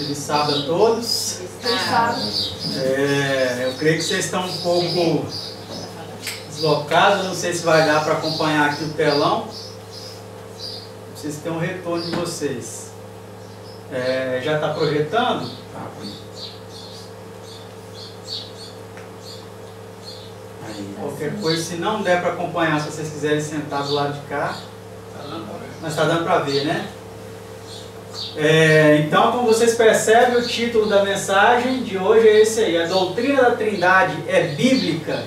Feliz sábado a todos. Eu creio que vocês estão um pouco deslocados, não sei se vai dar para acompanhar aqui o telão. Vocês têm um retorno de vocês. Já está projetando? Qualquer coisa, se não der para acompanhar, se vocês quiserem sentar do lado de cá. Mas está dando para ver, né? Então, como vocês percebem, o título da mensagem de hoje é esse aí: a doutrina da Trindade é bíblica?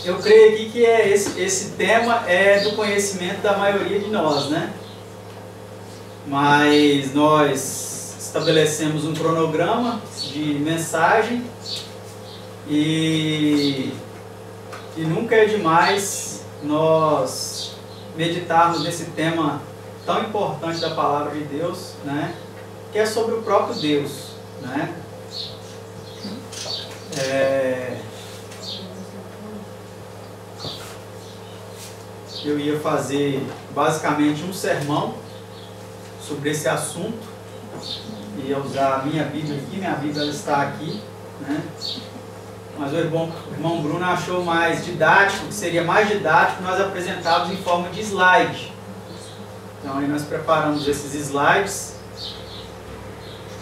Eu creio aqui que esse tema é do conhecimento da maioria de nós, né? Mas nós estabelecemos um cronograma de mensagem e nunca é demais nós meditarmos nesse tema tão importante da palavra de Deus, né? Que é sobre o próprio Deus, né? Eu ia fazer basicamente um sermão sobre esse assunto, ia usar a minha Bíblia aqui, minha Bíblia está aqui, né? Mas o irmão Bruno achou mais didático, que seria mais didático nós apresentarmos em forma de slide. Então aí nós preparamos esses slides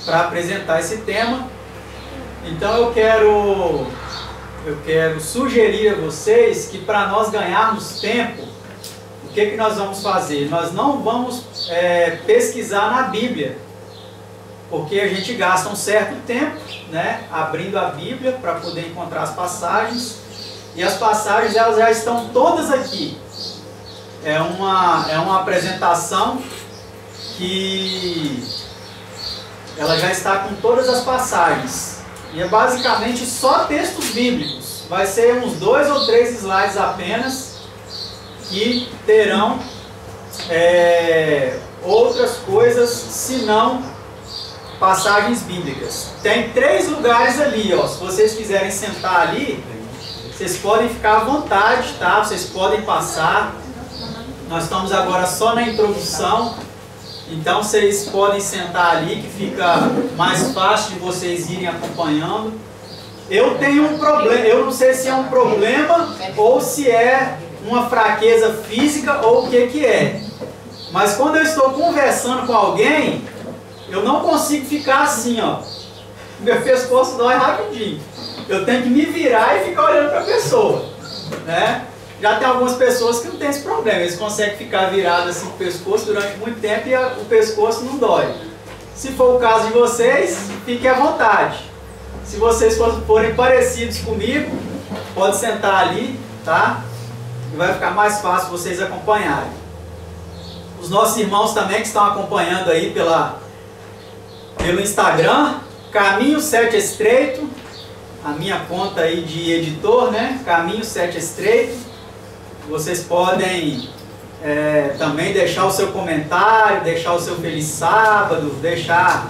para apresentar esse tema. Então eu quero sugerir a vocês que para nós ganharmos tempo, o que nós vamos fazer? Nós não vamos pesquisar na Bíblia, porque a gente gasta um certo tempo, né, abrindo a Bíblia para poder encontrar as passagens, e as passagens elas já estão todas aqui. É uma apresentação que ela já está com todas as passagens, e é basicamente só textos bíblicos. Vai ser uns 2 ou 3 slides apenas que terão outras coisas senão passagens bíblicas. Tem 3 lugares ali, ó. Se vocês quiserem sentar ali, vocês podem ficar à vontade, tá? Vocês podem passar. Nós estamos agora só na introdução, então vocês podem sentar ali, que fica mais fácil de vocês irem acompanhando. Eu tenho um problema, eu não sei se é um problema ou se é uma fraqueza física ou o que é. Mas quando eu estou conversando com alguém, eu não consigo ficar assim, ó. Meu pescoço dói rapidinho. Eu tenho que me virar e ficar olhando para a pessoa, né? Já tem algumas pessoas que não tem esse problema. Eles conseguem ficar virados assim com o pescoço durante muito tempo e o pescoço não dói. Se for o caso de vocês, fiquem à vontade. Se vocês forem parecidos comigo, pode sentar ali, tá? E vai ficar mais fácil vocês acompanharem. Os nossos irmãos também que estão acompanhando aí pelo Instagram, Caminho 7 Estreito, a minha conta aí de editor, né? Caminho 7 Estreito. Vocês podem também deixar o seu comentário, deixar o seu feliz sábado, deixar...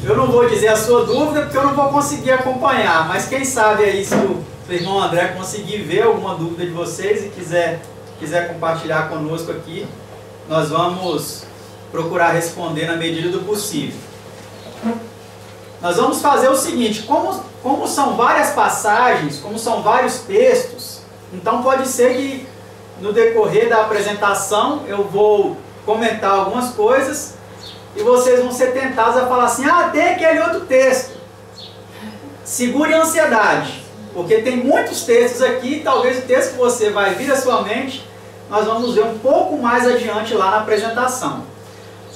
eu não vou dizer a sua dúvida, porque eu não vou conseguir acompanhar, mas quem sabe aí se o irmão André conseguir ver alguma dúvida de vocês e quiser compartilhar conosco aqui, nós vamos procurar responder na medida do possível. Nós vamos fazer o seguinte: como são várias passagens, como são vários textos, então pode ser que no decorrer da apresentação eu vou comentar algumas coisas e vocês vão ser tentados a falar assim: ah, tem aquele outro texto. Segure a ansiedade, porque tem muitos textos aqui, e talvez o texto que você vai vir à sua mente, nós vamos ver um pouco mais adiante lá na apresentação.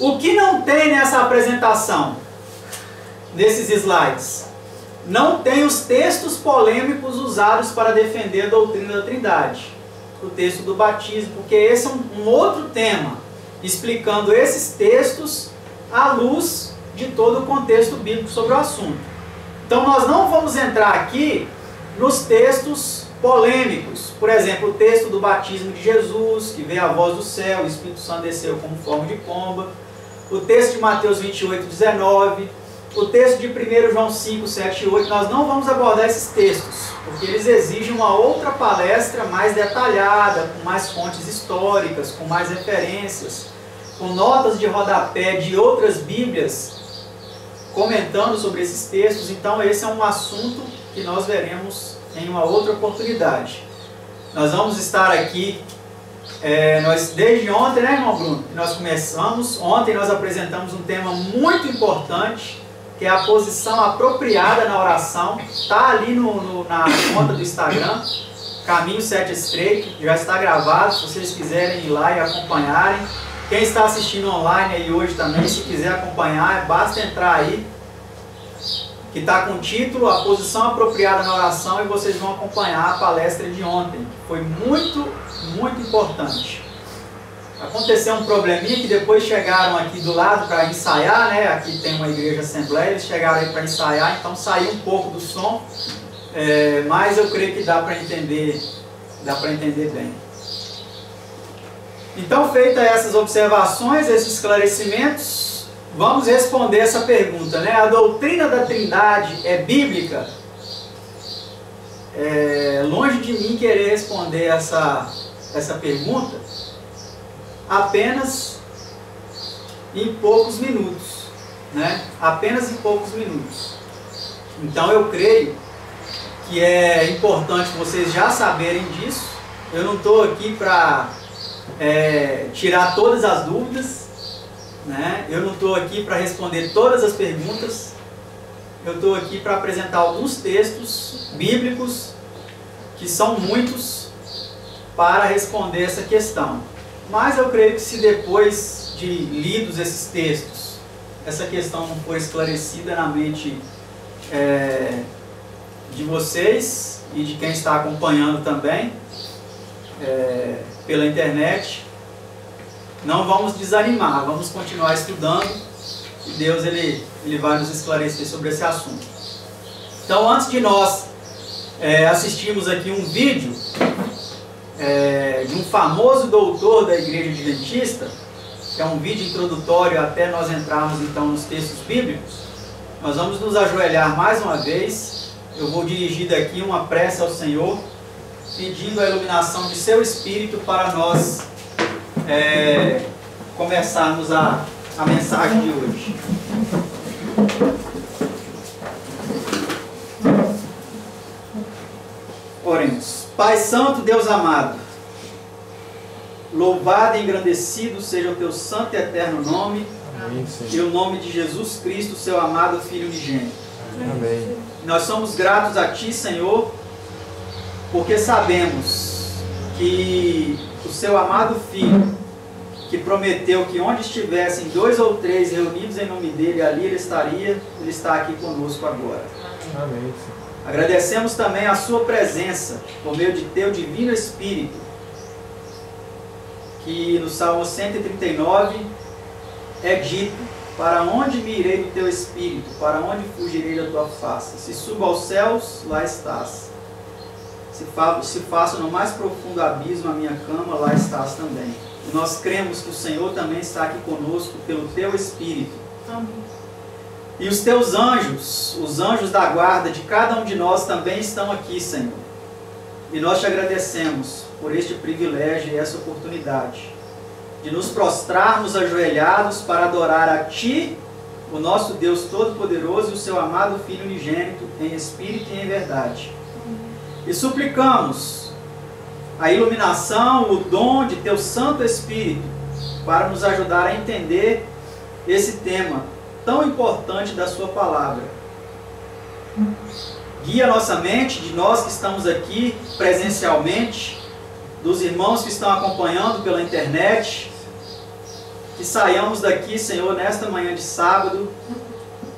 O que não tem nessa apresentação, nesses slides? Não tem os textos polêmicos usados para defender a doutrina da Trindade. O texto do batismo, porque esse é um outro tema, explicando esses textos à luz de todo o contexto bíblico sobre o assunto. Então nós não vamos entrar aqui nos textos polêmicos. Por exemplo, o texto do batismo de Jesus, que veio a voz do céu, o Espírito Santo desceu como forma de pomba. O texto de Mateus 28, 19. O texto de 1 João 5, 7 e 8. Nós não vamos abordar esses textos, porque eles exigem uma outra palestra mais detalhada, com mais fontes históricas, com mais referências. com notas de rodapé de outras Bíblias comentando sobre esses textos. Então esse é um assunto que nós veremos em uma outra oportunidade. Nós vamos estar aqui, desde ontem, né, irmão Bruno, que nós começamos. Ontem nós apresentamos um tema muito importante, que é a posição apropriada na oração. Está ali na conta do Instagram, Caminho 7 Estreito, já está gravado, se vocês quiserem ir lá e acompanharem. Quem está assistindo online aí hoje também, se quiser acompanhar, basta entrar aí, que está com o título A Posição Apropriada na Oração, e vocês vão acompanhar a palestra de ontem, que foi muito, muito importante. Aconteceu um probleminha que depois chegaram aqui do lado para ensaiar, né? Aqui tem uma igreja assembleia, eles chegaram aí para ensaiar, então saiu um pouco do som, mas eu creio que dá para entender bem. Então, feitas essas observações, esses esclarecimentos, vamos responder essa pergunta, né? A doutrina da Trindade é bíblica? Longe de mim querer responder essa pergunta apenas em poucos minutos, né? Apenas em poucos minutos. Então eu creio que é importante vocês já saberem disso. Eu não estou aqui para tirar todas as dúvidas, né? Eu não estou aqui para responder todas as perguntas. Eu estou aqui para apresentar alguns textos bíblicos, que são muitos, para responder essa questão. Mas eu creio que se depois de lidos esses textos, essa questão não for esclarecida na mente de vocês e de quem está acompanhando também pela internet, não vamos desanimar, vamos continuar estudando, e Deus ele vai nos esclarecer sobre esse assunto. Então, antes de nós assistirmos aqui um vídeo de um famoso doutor da Igreja Adventista, que é um vídeo introdutório até nós entrarmos então nos textos bíblicos, nós vamos nos ajoelhar mais uma vez. Eu vou dirigir daqui uma prece ao Senhor, pedindo a iluminação de seu Espírito para nós começarmos a mensagem de hoje. Oremos. Pai Santo, Deus amado, louvado e engrandecido seja o teu santo e eterno nome. Amém, e o nome de Jesus Cristo, seu amado Filho unigênito. Amém. Nós somos gratos a Ti, Senhor, porque sabemos que o seu amado Filho, que prometeu que onde estivessem 2 ou 3 reunidos em nome dele, ali ele estaria, ele está aqui conosco agora. Amém. Agradecemos também a sua presença, por meio de teu divino Espírito, que no Salmo 139 é dito: para onde me irei do teu Espírito? Para onde fugirei da tua face? Se subo aos céus, lá estás. Se faço no mais profundo abismo a minha cama, lá estás também. E nós cremos que o Senhor também está aqui conosco pelo teu Espírito. Amém. E os teus anjos, os anjos da guarda de cada um de nós também estão aqui, Senhor. E nós te agradecemos por este privilégio e essa oportunidade de nos prostrarmos ajoelhados para adorar a Ti, o nosso Deus Todo-Poderoso, e o seu amado Filho unigênito, em espírito e em verdade. E suplicamos a iluminação, o dom de Teu Santo Espírito, para nos ajudar a entender esse tema tão importante da Sua Palavra. Guia nossa mente, de nós que estamos aqui presencialmente, dos irmãos que estão acompanhando pela internet, que saiamos daqui, Senhor, nesta manhã de sábado,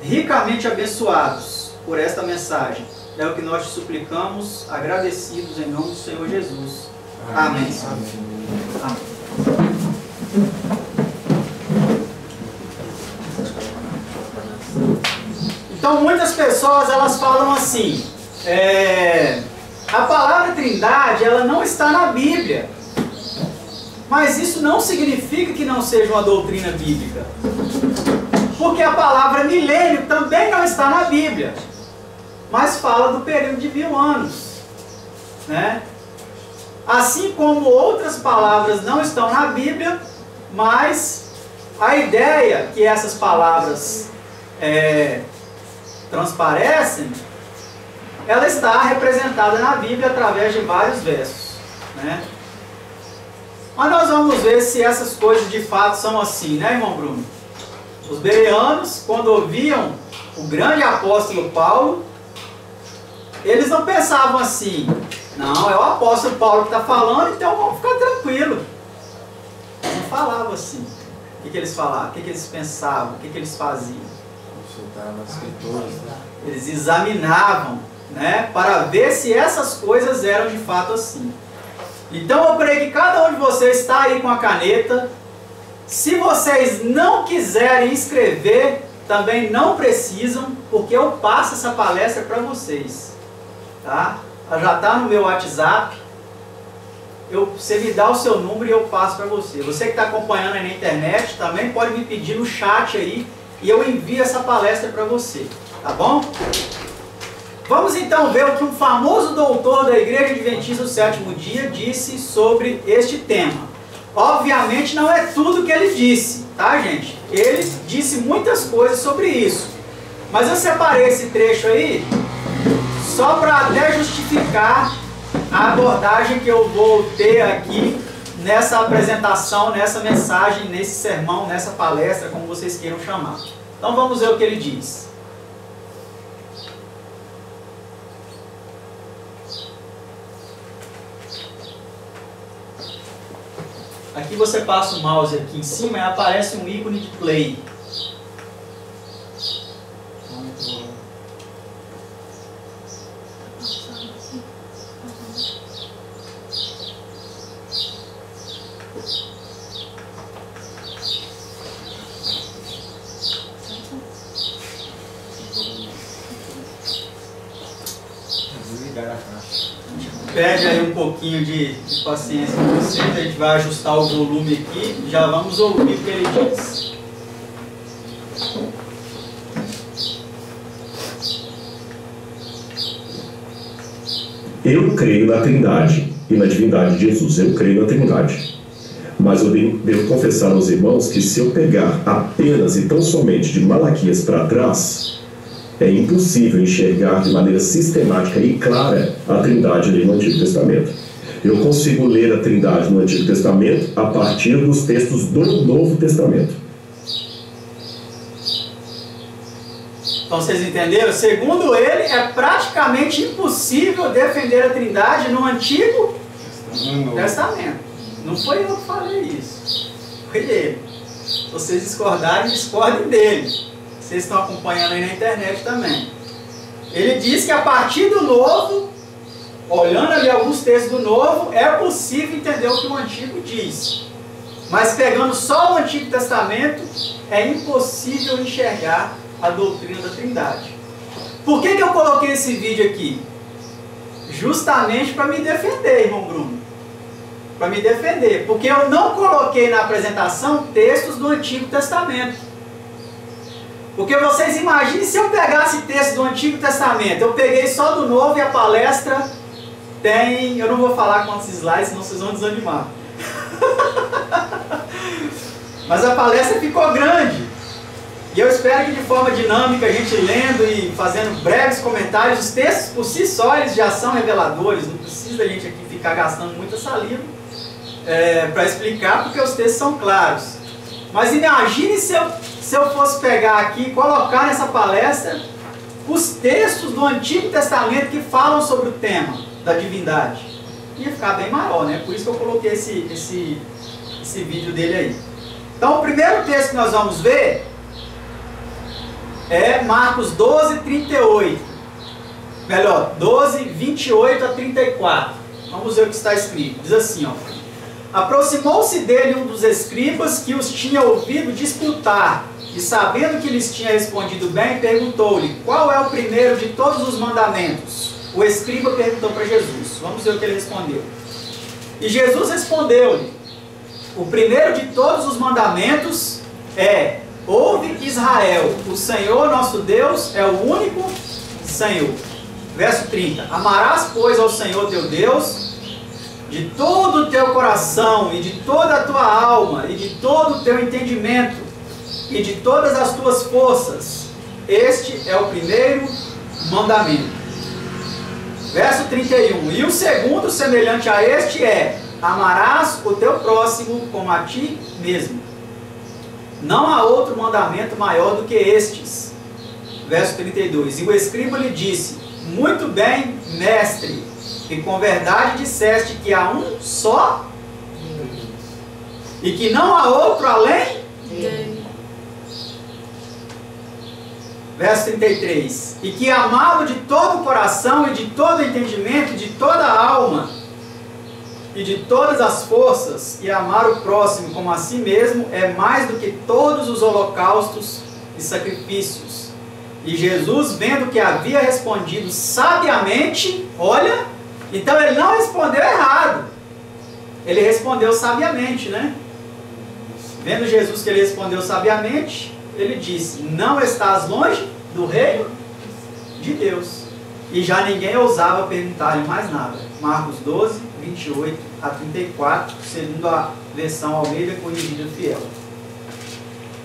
ricamente abençoados por esta mensagem. É o que nós te suplicamos, agradecidos em nome do Senhor Jesus. Amém. Amém. Amém. Então, muitas pessoas elas falam assim: a palavra Trindade ela não está na Bíblia. Mas isso não significa que não seja uma doutrina bíblica. Porque a palavra milênio também não está na Bíblia, mas fala do período de 1000 anos, né? Assim como outras palavras não estão na Bíblia, mas A ideia que essas palavras transparecem, ela está representada na Bíblia através de vários versos, né? Mas nós vamos ver se essas coisas de fato são assim, né, irmão Bruno? Os bereanos, quando ouviam o grande apóstolo Paulo, eles não pensavam assim: não, é o apóstolo Paulo que está falando, então vamos ficar tranquilo. Eles não falavam assim. O que eles falavam? O que eles pensavam? O que eles faziam? Consultavam as escrituras, né? Eles examinavam, né, para ver se essas coisas eram de fato assim. Então eu creio que cada um de vocês está aí com a caneta. Se vocês não quiserem escrever, também não precisam, porque eu passo essa palestra para vocês, tá? Ela já está no meu WhatsApp. Você me dá o seu número e eu passo para você. Você que está acompanhando aí na internet, também pode me pedir no chat aí e eu envio essa palestra para você, tá bom? Vamos então ver o que um famoso doutor da Igreja Adventista do Sétimo Dia disse sobre este tema. Obviamente não é tudo que ele disse, tá, gente? Ele disse muitas coisas sobre isso. Mas eu separei esse trecho aí só para até justificar a abordagem que eu vou ter aqui nessa apresentação, nessa mensagem, nesse sermão, nessa palestra, como vocês queiram chamar. Então vamos ver o que ele diz. Aqui você passa o mouse aqui em cima e aparece um ícone de play. Pede aí um pouquinho de paciência com vocês, a gente vai ajustar o volume aqui, já vamos ouvir o que ele diz. Eu creio na Trindade e na divindade de Jesus, eu creio na Trindade. Mas eu devo confessar aos irmãos que se eu pegar apenas e tão somente de Malaquias para trás, é impossível enxergar de maneira sistemática e clara a Trindade ali no Antigo Testamento. Eu consigo ler a Trindade no Antigo Testamento a partir dos textos do Novo Testamento. Então vocês entenderam? Segundo ele, é praticamente impossível defender a Trindade no Antigo Testamento. Não foi eu que falei isso, foi ele. Se vocês discordarem, discordem dele. Vocês estão acompanhando aí na internet também. Ele diz que a partir do Novo, olhando ali alguns textos do Novo, é possível entender o que o Antigo diz. Mas pegando só o Antigo Testamento, é impossível enxergar a doutrina da Trindade. Por que eu coloquei esse vídeo aqui? Justamente para me defender, irmão Bruno. Para me defender. Porque eu não coloquei na apresentação textos do Antigo Testamento. Porque vocês imaginem se eu pegasse texto do Antigo Testamento, eu peguei só do Novo e a palestra tem... Eu não vou falar quantos slides, senão vocês vão desanimar. Mas a palestra ficou grande. E eu espero que de forma dinâmica, a gente lendo e fazendo breves comentários, os textos por si só eles já são reveladores, não precisa a gente aqui ficar gastando muita saliva para explicar, porque os textos são claros. Mas imagine se eu fosse pegar aqui e colocar nessa palestra os textos do Antigo Testamento que falam sobre o tema da divindade. Ia ficar bem maior, né? Por isso que eu coloquei esse vídeo dele aí. Então o primeiro texto que nós vamos ver é Marcos 12, 38. Melhor, 12, 28 a 34. Vamos ver o que está escrito. Diz assim, ó. Aproximou-se dele um dos escribas que os tinha ouvido disputar, e sabendo que lhes tinha respondido bem, perguntou-lhe: qual é o primeiro de todos os mandamentos? O escriba perguntou para Jesus. Vamos ver o que ele respondeu. E Jesus respondeu-lhe: o primeiro de todos os mandamentos é: ouve Israel, o Senhor nosso Deus é o único Senhor. Verso 30. Amarás, pois, ao Senhor teu Deus de todo o teu coração e de toda a tua alma e de todo o teu entendimento, e de todas as tuas forças. Este é o primeiro mandamento. Verso 31. E o segundo, semelhante a este, é: amarás o teu próximo como a ti mesmo. Não há outro mandamento maior do que estes. Verso 32. E o escriba lhe disse: muito bem, mestre, e com verdade disseste que há um só e que não há outro além dele. Verso 33. E que amá-lo de todo o coração e de todo o entendimento, de toda a alma e de todas as forças, e amar o próximo como a si mesmo, é mais do que todos os holocaustos e sacrifícios. E Jesus, vendo que havia respondido sabiamente, olha, então ele não respondeu errado, ele respondeu sabiamente, né? Vendo Jesus que ele respondeu sabiamente, ele disse: não estás longe do reino de Deus. E já ninguém ousava perguntar-lhe mais nada. Marcos 12, 28 a 34, segundo a versão Almeida Corrigida Fiel.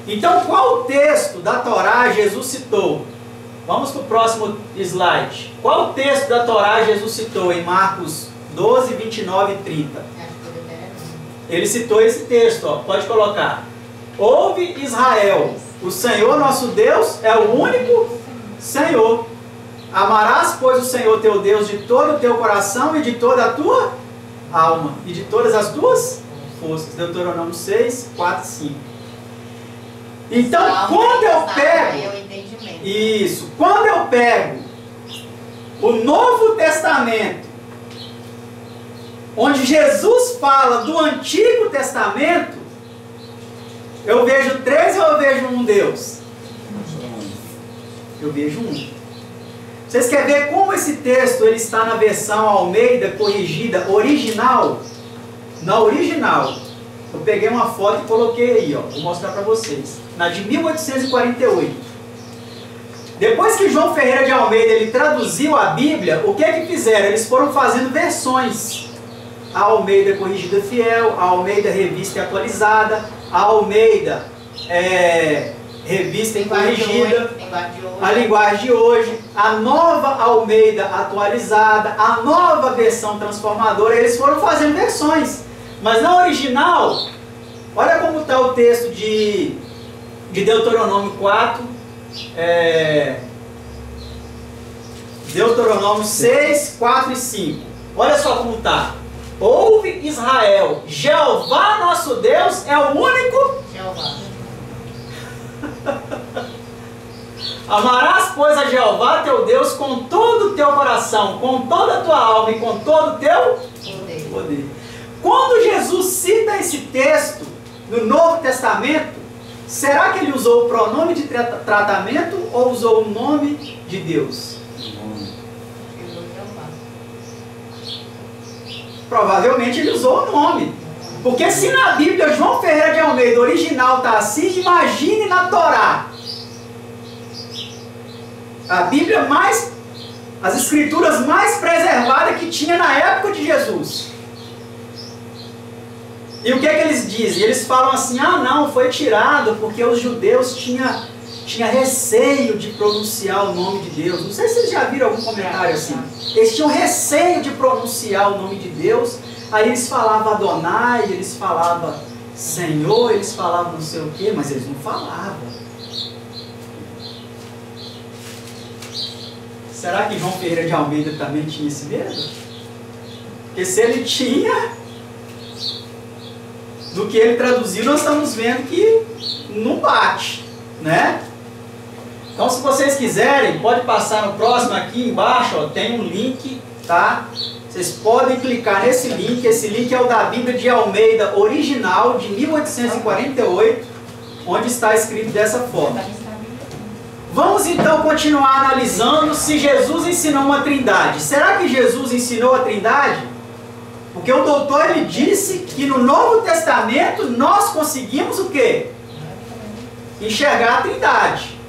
Então, qual texto da Torá Jesus citou? Vamos para o próximo slide. Qual texto da Torá Jesus citou em Marcos 12, 29 e 30? Ele citou esse texto, ó, pode colocar. Ouve, Israel, o Senhor nosso Deus é o único Senhor. Amarás, pois, o Senhor teu Deus de todo o teu coração e de toda a tua alma e de todas as tuas forças. Deuteronômio 6, 4 e 5. Então, quando eu pego... Isso. Quando eu pego o Novo Testamento, onde Jesus fala do Antigo Testamento, eu vejo três ou eu vejo um Deus? Eu vejo um. Vocês querem ver como esse texto ele está na versão Almeida Corrigida original? Na original, eu peguei uma foto e coloquei aí, ó, vou mostrar para vocês. Na de 1848. Depois que João Ferreira de Almeida ele traduziu a Bíblia, o que é que fizeram? Eles foram fazendo versões. A Almeida Corrigida Fiel, a Almeida Revista e Atualizada, a Almeida Revista e Corrigida, a linguagem de hoje, a nova Almeida Atualizada, a nova versão transformadora. Eles foram fazendo versões. Mas na original, olha como está o texto de Deuteronômio 4, Deuteronômio 6, 4 e 5. Olha só como está. Ouve, Israel, Jeová nosso Deus é o único Jeová. Amarás, pois, a Jeová teu Deus com todo o teu coração, com toda a tua alma e com todo o teu poder. Quando Jesus cita esse texto no Novo Testamento, será que ele usou o pronome de tratamento ou usou o nome de Deus? Provavelmente ele usou o nome. Porque se na Bíblia João Ferreira de Almeida original está assim, imagine na Torá. A Bíblia mais, as escrituras mais preservadas que tinha na época de Jesus. E o que é que eles dizem? Eles falam assim: ah não, foi tirado porque os judeus tinha receio de pronunciar o nome de Deus. Não sei se vocês já viram algum comentário assim. Eles tinham receio de pronunciar o nome de Deus. Aí eles falavam Adonai, eles falavam Senhor, eles falavam não sei o que, mas eles não falavam. Será que João Ferreira de Almeida também tinha esse medo? Porque se ele tinha, do que ele traduziu, nós estamos vendo que não bate, né? Então, se vocês quiserem, pode passar no próximo aqui embaixo, ó, tem um link, tá? Vocês podem clicar nesse link. Esse link é o da Bíblia de Almeida original, de 1848, onde está escrito dessa forma. Vamos então continuar analisando se Jesus ensinou uma trindade. Será que Jesus ensinou a trindade? Porque o doutor ele disse que no Novo Testamento nós conseguimos o quê? Enxergar a trindade.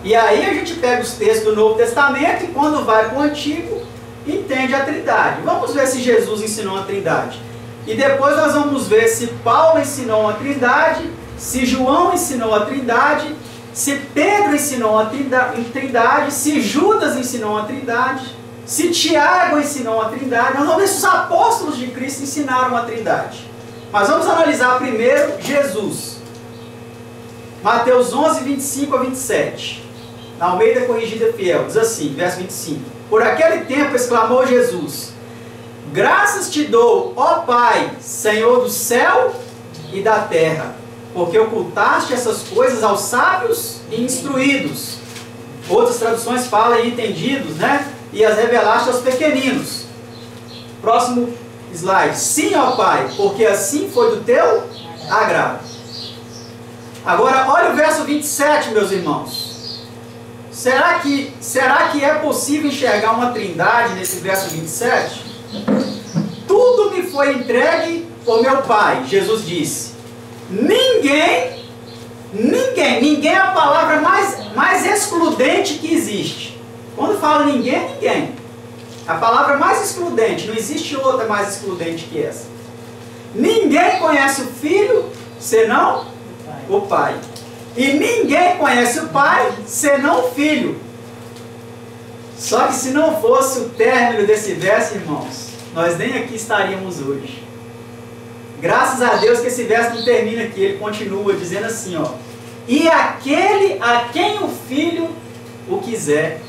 E aí a gente pega os textos do Novo Testamento e quando vai para o Antigo, entende a trindade. Vamos ver se Jesus ensinou a trindade. E depois nós vamos ver se Paulo ensinou a trindade se João ensinou a Trindade, se Pedro ensinou a Trindade, se Judas ensinou a Trindade, se Tiago ensinou a Trindade, nós vamos ver se os apóstolos de Cristo ensinaram a Trindade. Mas vamos analisar primeiro Jesus. Mateus 11, 25 a 27. Na Almeida Corrigida Fiel, diz assim, verso 25. Por aquele tempo exclamou Jesus: graças te dou, ó Pai, Senhor do céu e da terra, porque ocultaste essas coisas aos sábios e instruídos. Outras traduções falam em entendidos, né? E as revelaste aos pequeninos. Próximo slide. Sim, ó Pai, porque assim foi do teu agrado. Agora, olha o verso 27, meus irmãos. Será que é possível enxergar uma trindade nesse verso 27? Tudo me foi entregue por meu Pai, Jesus disse. Ninguém é a palavra mais excludente que existe. Quando fala ninguém, é ninguém. A palavra mais excludente, não existe outra mais excludente que essa. Ninguém conhece o Filho, senão o Pai. E ninguém conhece o Pai, senão o Filho. Só que se não fosse o término desse verso, irmãos, nós nem aqui estaríamos hoje. Graças a Deus que esse verso não termina aqui, ele continua dizendo assim, ó. E aquele a quem o Filho o quiser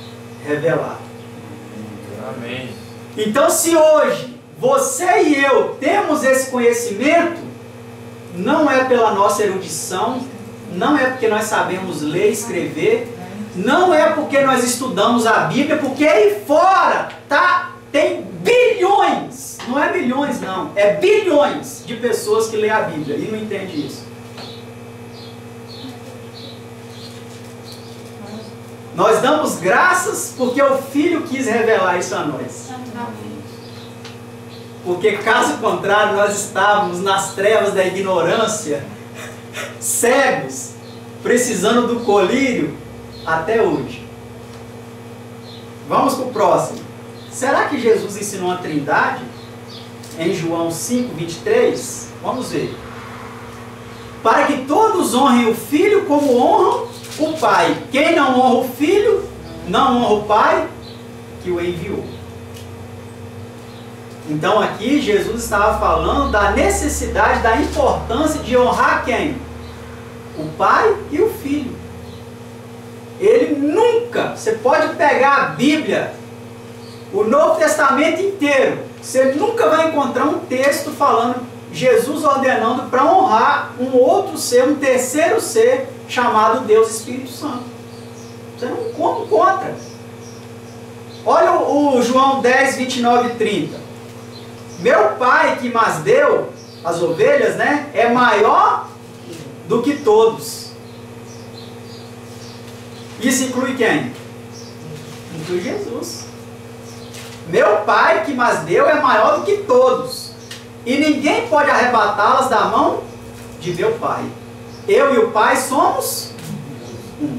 revelar. Amém. Então, se hoje você e eu temos esse conhecimento, não é pela nossa erudição, não é porque nós sabemos ler e escrever, não é porque nós estudamos a Bíblia, porque aí fora tem bilhões, não é milhões não, é bilhões de pessoas que lêem a Bíblia e não entendem isso. Nós damos graças porque o Filho quis revelar isso a nós. Porque caso contrário nós estávamos nas trevas da ignorância, cegos, precisando do colírio até hoje. Vamos para o próximo. Será que Jesus ensinou a Trindade? Em João 5, 23? Vamos ver. Para que todos honrem o Filho como honram o Pai. Quem não honra o Filho, não honra o Pai que o enviou. Então aqui Jesus estava falando da necessidade, da importância de honrar quem? O Pai e o Filho. Ele nunca, você pode pegar a Bíblia, o Novo Testamento inteiro, você nunca vai encontrar um texto falando Jesus ordenando para honrar um outro ser, um terceiro ser, chamado Deus Espírito Santo. Você não encontra. Olha o João 10, 29 e 30. Meu Pai que mas deu as ovelhas, né, é maior do que todos. Isso inclui quem? Inclui Jesus. Meu Pai que mas deu é maior do que todos. E ninguém pode arrebatá-las da mão de meu Pai. Eu e o Pai somos um.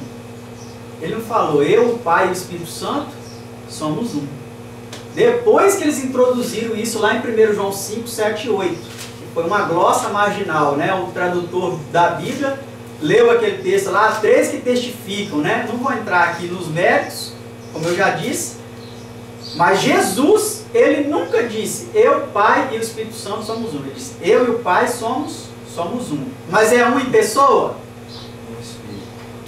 Ele não falou eu, o Pai e o Espírito Santo somos um. Depois que eles introduziram isso lá em 1 João 5, 7 e 8, que foi uma glossa marginal, né? O tradutor da Bíblia leu aquele texto lá, 3 que testificam, né? Não vou entrar aqui nos méritos, como eu já disse, mas Jesus, ele nunca disse eu, Pai e o Espírito Santo somos um. Ele disse eu e o Pai somos um. Mas é um em pessoa?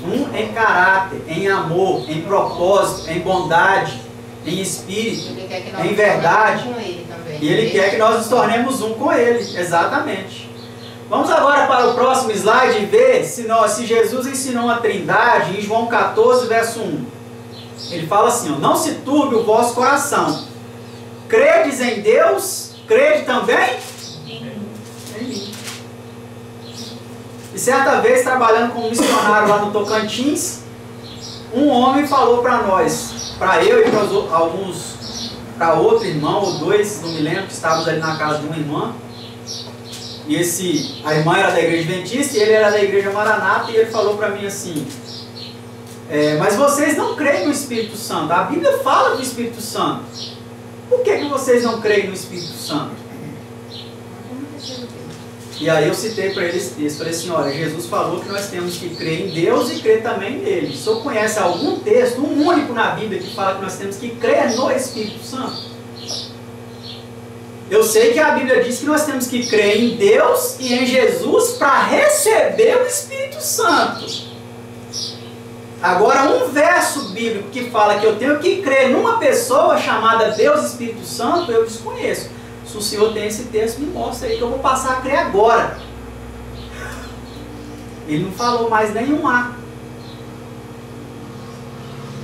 Um em caráter, em amor, em propósito, em bondade, em espírito, em verdade. E Ele quer que nós nos tornemos um com Ele. Exatamente. Vamos agora para o próximo slide e ver se Jesus ensinou a Trindade em João 14, verso 1. Ele fala assim, ó, não se turbe o vosso coração. Credes em Deus, crede também em mim. E certa vez, trabalhando como missionário lá no Tocantins, um homem falou para nós, para eu e para outro irmão ou dois, não me lembro, que estávamos ali na casa de uma irmã. E a irmã era da igreja adventista e ele era da igreja Maranata, e ele falou para mim assim, mas vocês não creem no Espírito Santo. A Bíblia fala do Espírito Santo. Por que vocês não creem no Espírito Santo? E aí eu citei para ele esse texto, falei assim, olha, Jesus falou que nós temos que crer em Deus e crer também nele. O senhor conhece algum texto, um único na Bíblia, que fala que nós temos que crer no Espírito Santo? Eu sei que a Bíblia diz que nós temos que crer em Deus e em Jesus para receber o Espírito Santo. Agora, um verso bíblico que fala que eu tenho que crer numa pessoa chamada Deus Espírito Santo, eu desconheço. Se o senhor tem esse texto, me mostra aí que eu vou passar a crer agora. Ele não falou mais nenhum A.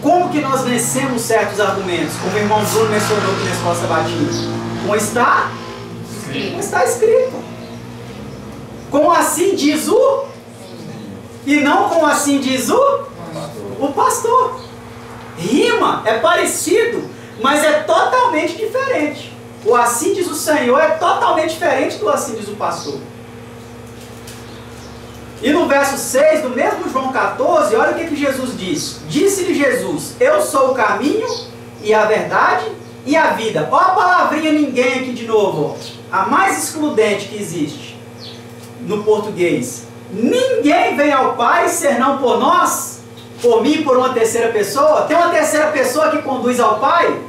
Como que nós vencemos certos argumentos? Como o irmão Bruno mencionou aqui na escola sabatina. Como está? Como está escrito. Como assim diz o? E não como assim diz o pastor. Rima, é parecido, mas é totalmente diferente. O assim diz o Senhor é totalmente diferente do assim diz o pastor. E no verso 6 do mesmo João 14, olha o que Jesus diz. Disse-lhe Jesus, eu sou o caminho e a verdade e a vida. Olha a palavrinha ninguém aqui de novo. Ó. A mais excludente que existe no português. Ninguém vem ao Pai senão por nós, por mim e por uma terceira pessoa. Tem uma terceira pessoa que conduz ao Pai?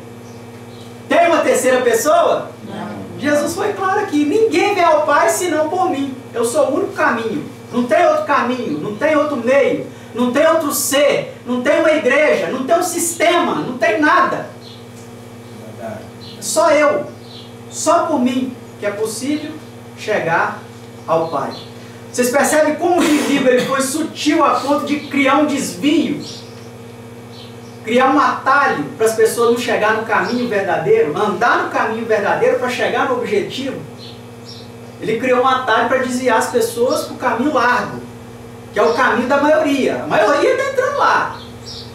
Tem uma terceira pessoa? Não. Jesus foi claro aqui. Ninguém vem ao Pai senão por mim. Eu sou o único caminho. Não tem outro caminho, não tem outro meio, não tem outro ser, não tem uma igreja, não tem um sistema, não tem nada. Só eu, só por mim, que é possível chegar ao Pai. Vocês percebem como o inimigo ele foi sutil a ponto de criar um desvio, criar um atalho para as pessoas não chegar no caminho verdadeiro, andar no caminho verdadeiro para chegar no objetivo. Ele criou um atalho para desviar as pessoas para o caminho largo, que é o caminho da maioria. A maioria está entrando lá.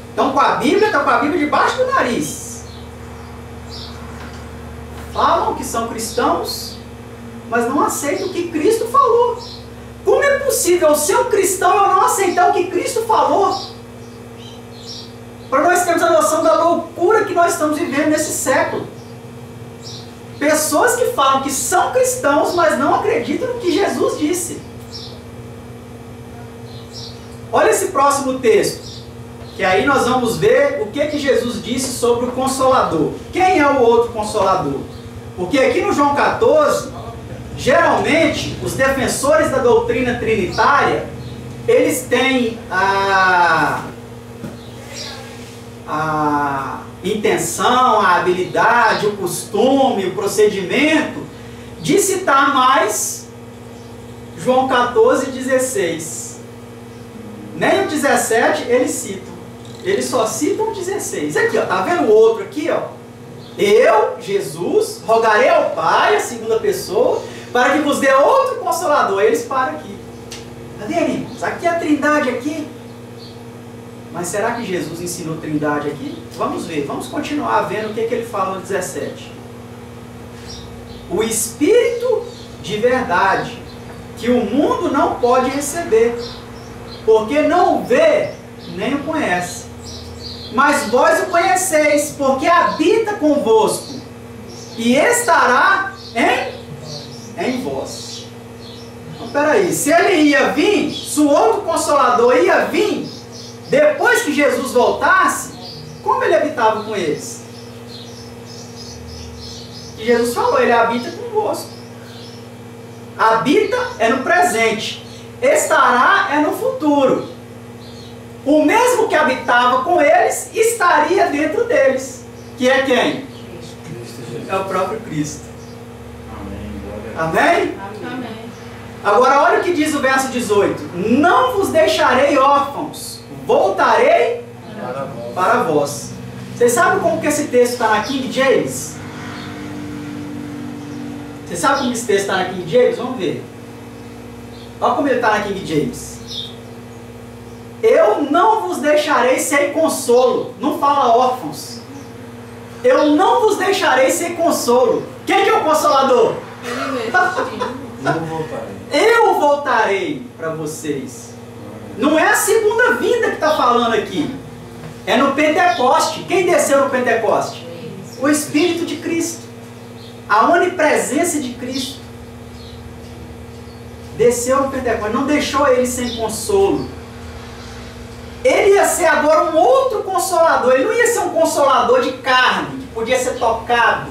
Estão com a Bíblia, estão com a Bíblia debaixo do nariz. Falam que são cristãos, mas não aceitam o que Cristo falou. Como é possível eu ser um cristão e eu não aceitar o que Cristo falou? Para nós termos a noção da loucura que nós estamos vivendo nesse século. Pessoas que falam que são cristãos, mas não acreditam no que Jesus disse. Olha esse próximo texto, que aí nós vamos ver o que Jesus disse sobre o Consolador. Quem é o outro Consolador? Porque aqui no João 14, geralmente, os defensores da doutrina trinitária, eles têm a intenção, a habilidade, o costume, o procedimento de citar mais João 14 e 16. Nem o 17 eles citam. Eles só citam o 16. Aqui, ó, tá vendo o outro aqui, ó? Eu, Jesus, rogarei ao Pai, a segunda pessoa, para que vos dê outro Consolador. Eles param aqui. Cadê ele? Aqui é a Trindade aqui. Mas será que Jesus ensinou Trindade aqui? Vamos ver, vamos continuar vendo o que ele fala no 17. O Espírito de verdade, que o mundo não pode receber, porque não o vê, nem o conhece. Mas vós o conheceis, porque habita convosco, e estará em vós. Então, peraí, se ele ia vir, se o outro Consolador ia vir, depois que Jesus voltasse, como ele habitava com eles? E Jesus falou, ele habita convosco. Habita é no presente, estará é no futuro. O mesmo que habitava com eles, estaria dentro deles. Que é quem? É o próprio Cristo. Amém? Amém? Agora olha o que diz o verso 18. Não vos deixarei órfãos, voltarei para vós. Vocês sabem como que esse texto está na King James? Vocês sabem como esse texto está na King James? Vamos ver. Olha como ele está na King James. Eu não vos deixarei sem consolo. Não fala órfãos. Eu não vos deixarei sem consolo. Quem que é o Consolador? Eu voltarei para vocês. Não é a segunda vinda que está falando aqui. É no Pentecoste. Quem desceu no Pentecoste? O Espírito de Cristo. A onipresença de Cristo. desceu no Pentecostes, não deixou ele sem consolo. Ele ia ser agora um outro consolador. Ele não ia ser um consolador de carne, que podia ser tocado,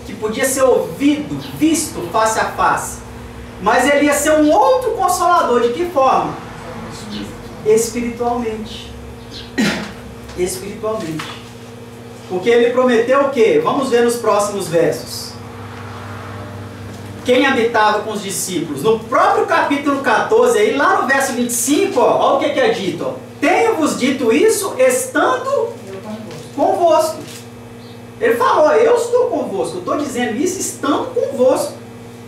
que podia ser ouvido, visto face a face. Mas ele ia ser um outro consolador. De que forma? Espiritualmente. Espiritualmente. Porque ele prometeu o quê? Vamos ver nos próximos versos. Quem habitava com os discípulos? No próprio capítulo 14, aí lá no verso 25, olha o que é dito. Ó. Tenho-vos dito isso estando convosco. Ele falou, eu estou convosco. Eu estou dizendo isso estando convosco.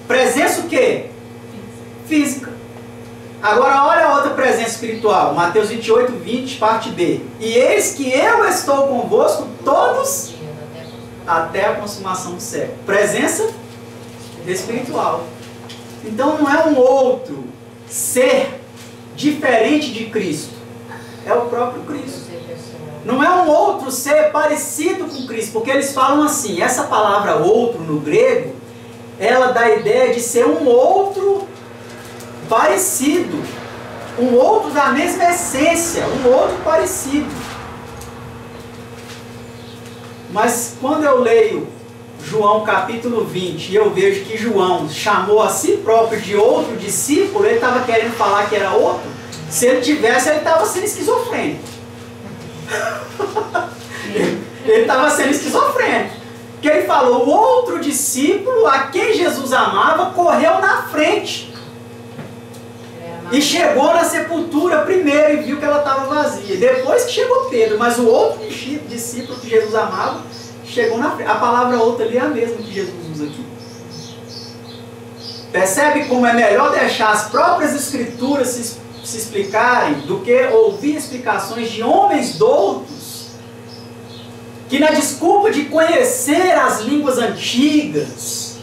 Presença o quê? Física. Agora olha a outra presença espiritual. Mateus 28, 20, parte B. E eis que eu estou convosco todos até a consumação do século. Presença espiritual. Então não é um outro ser diferente de Cristo. É o próprio Cristo. Não é um outro ser parecido com Cristo. Porque eles falam assim, essa palavra outro no grego, ela dá a ideia de ser um outro parecido. Um outro da mesma essência. Um outro parecido. Mas quando eu leio João capítulo 20 e eu vejo que João chamou a si próprio de outro discípulo, ele estava querendo falar que era outro. Se ele tivesse, ele estava sendo esquizofrênico. Ele estava sendo esquizofrênico. Porque ele falou, o outro discípulo a quem Jesus amava correu na frente. E chegou na sepultura primeiro e viu que ela estava vazia. Depois que chegou Pedro, mas o outro discípulo que Jesus amava chegou na frente. A palavra outra ali é a mesma que Jesus usa aqui. Percebe como é melhor deixar as próprias escrituras se explicarem do que ouvir explicações de homens doutos que, na desculpa de conhecer as línguas antigas,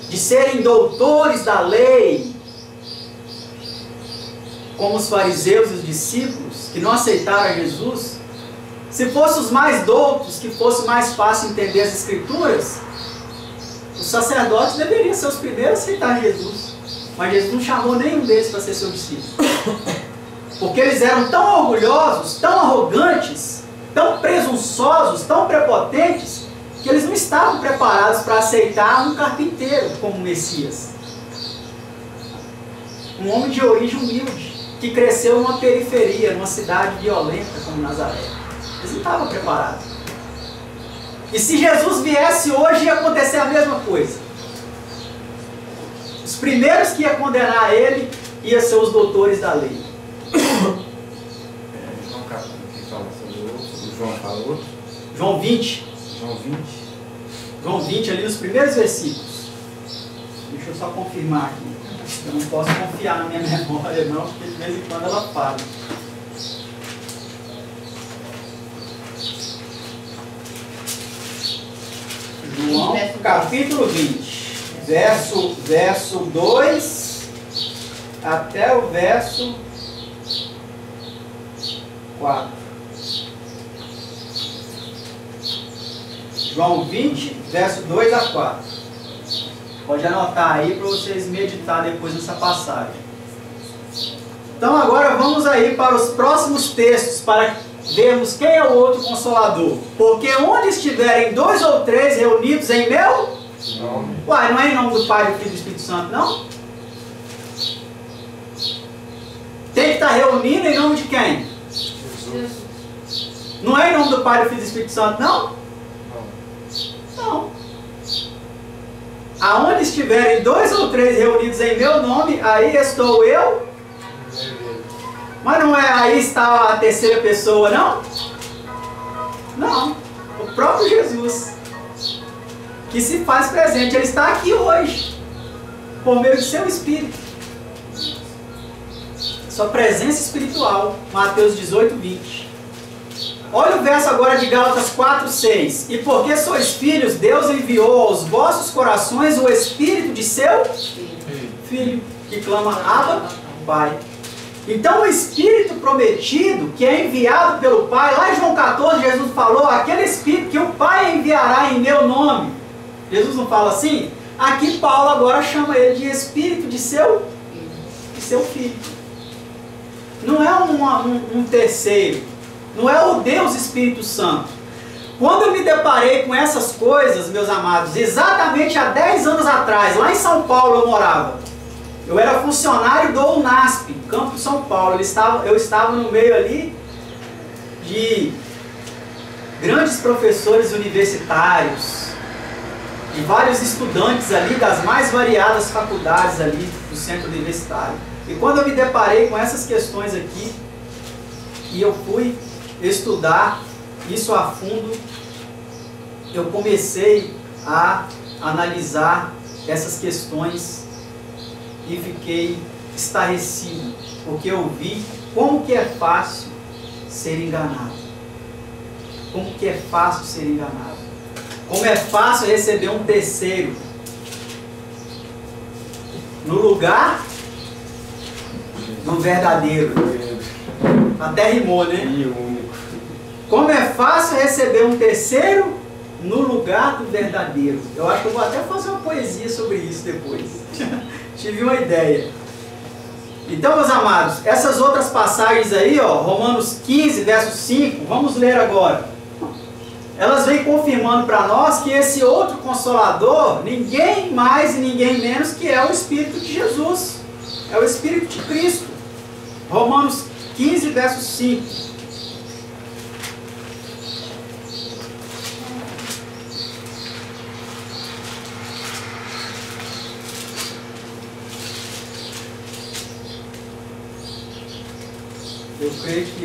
de serem doutores da lei, como os fariseus e os discípulos que não aceitaram a Jesus, se fossem os mais doutos, que fosse mais fácil entender as escrituras, os sacerdotes deveriam ser os primeiros a aceitar Jesus. Mas Jesus não chamou nenhum deles para ser seu discípulo. Porque eles eram tão orgulhosos, tão arrogantes, tão presunçosos, tão prepotentes, que eles não estavam preparados para aceitar um carpinteiro como Messias. Um homem de origem humilde, que cresceu numa periferia, numa cidade violenta como Nazaré. Eles não estavam preparados. E se Jesus viesse hoje, ia acontecer a mesma coisa. Os primeiros que iam condenar ele iam ser os doutores da lei. João capítulo que fala sobre o outro. O João fala outro. João 20. João 20. João 20, ali nos primeiros versículos. Deixa eu só confirmar aqui. Eu não posso confiar na minha memória não, porque de vez em quando ela falha. João capítulo 20. Verso 2 até o verso 4. João 20, verso 2 a 4. Pode anotar aí para vocês meditar depois nessa passagem. Então agora vamos aí para os próximos textos para vermos quem é o outro Consolador. Porque onde estiverem 2 ou 3 reunidos em meu nome. Uai, não é em nome do Pai, do Filho e do Espírito Santo, não? Tem que estar reunindo em nome de quem? Jesus. Não é em nome do Pai, do Filho e do Espírito Santo, não? Não. Aonde estiverem 2 ou 3 reunidos em meu nome, aí estou eu. Mas não é aí está a terceira pessoa, não? Não. O próprio Jesus, que se faz presente, ele está aqui hoje, por meio de seu Espírito. Sua presença espiritual, Mateus 18, 20. Olha o verso agora de Gálatas 4, 6. E porque sois filhos, Deus enviou aos vossos corações o Espírito de seu Filho, que clama, Abba, Pai. Então o Espírito prometido, que é enviado pelo Pai, lá em João 14, Jesus falou, aquele Espírito que o Pai enviará em meu nome. Jesus não fala assim? Aqui Paulo agora chama ele de Espírito de seu ser o Filho. Não é um terceiro. Não é o Deus Espírito Santo. Quando eu me deparei com essas coisas, meus amados, exatamente há 10 anos atrás, lá em São Paulo eu morava. Eu era funcionário do UNASP, Campo de São Paulo. Eu estava no meio ali de grandes professores universitários, de vários estudantes ali das mais variadas faculdades ali do centro universitário. E quando eu me deparei com essas questões aqui, e eu fui estudar isso a fundo, eu comecei a analisar essas questões e fiquei estarrecido, porque eu vi como que é fácil ser enganado. Como que é fácil ser enganado. Como é fácil receber um terceiro no lugar do verdadeiro. Até rimou, né? E único. Como é fácil receber um terceiro no lugar do verdadeiro. Eu acho que eu vou até fazer uma poesia sobre isso depois. Tive uma ideia. Então, meus amados, essas outras passagens aí, ó, Romanos 15, verso 5, vamos ler agora. Elas vêm confirmando para nós que esse outro Consolador, ninguém mais e ninguém menos que é o Espírito de Jesus. É o Espírito de Cristo. Romanos 15, verso 5. Eu creio que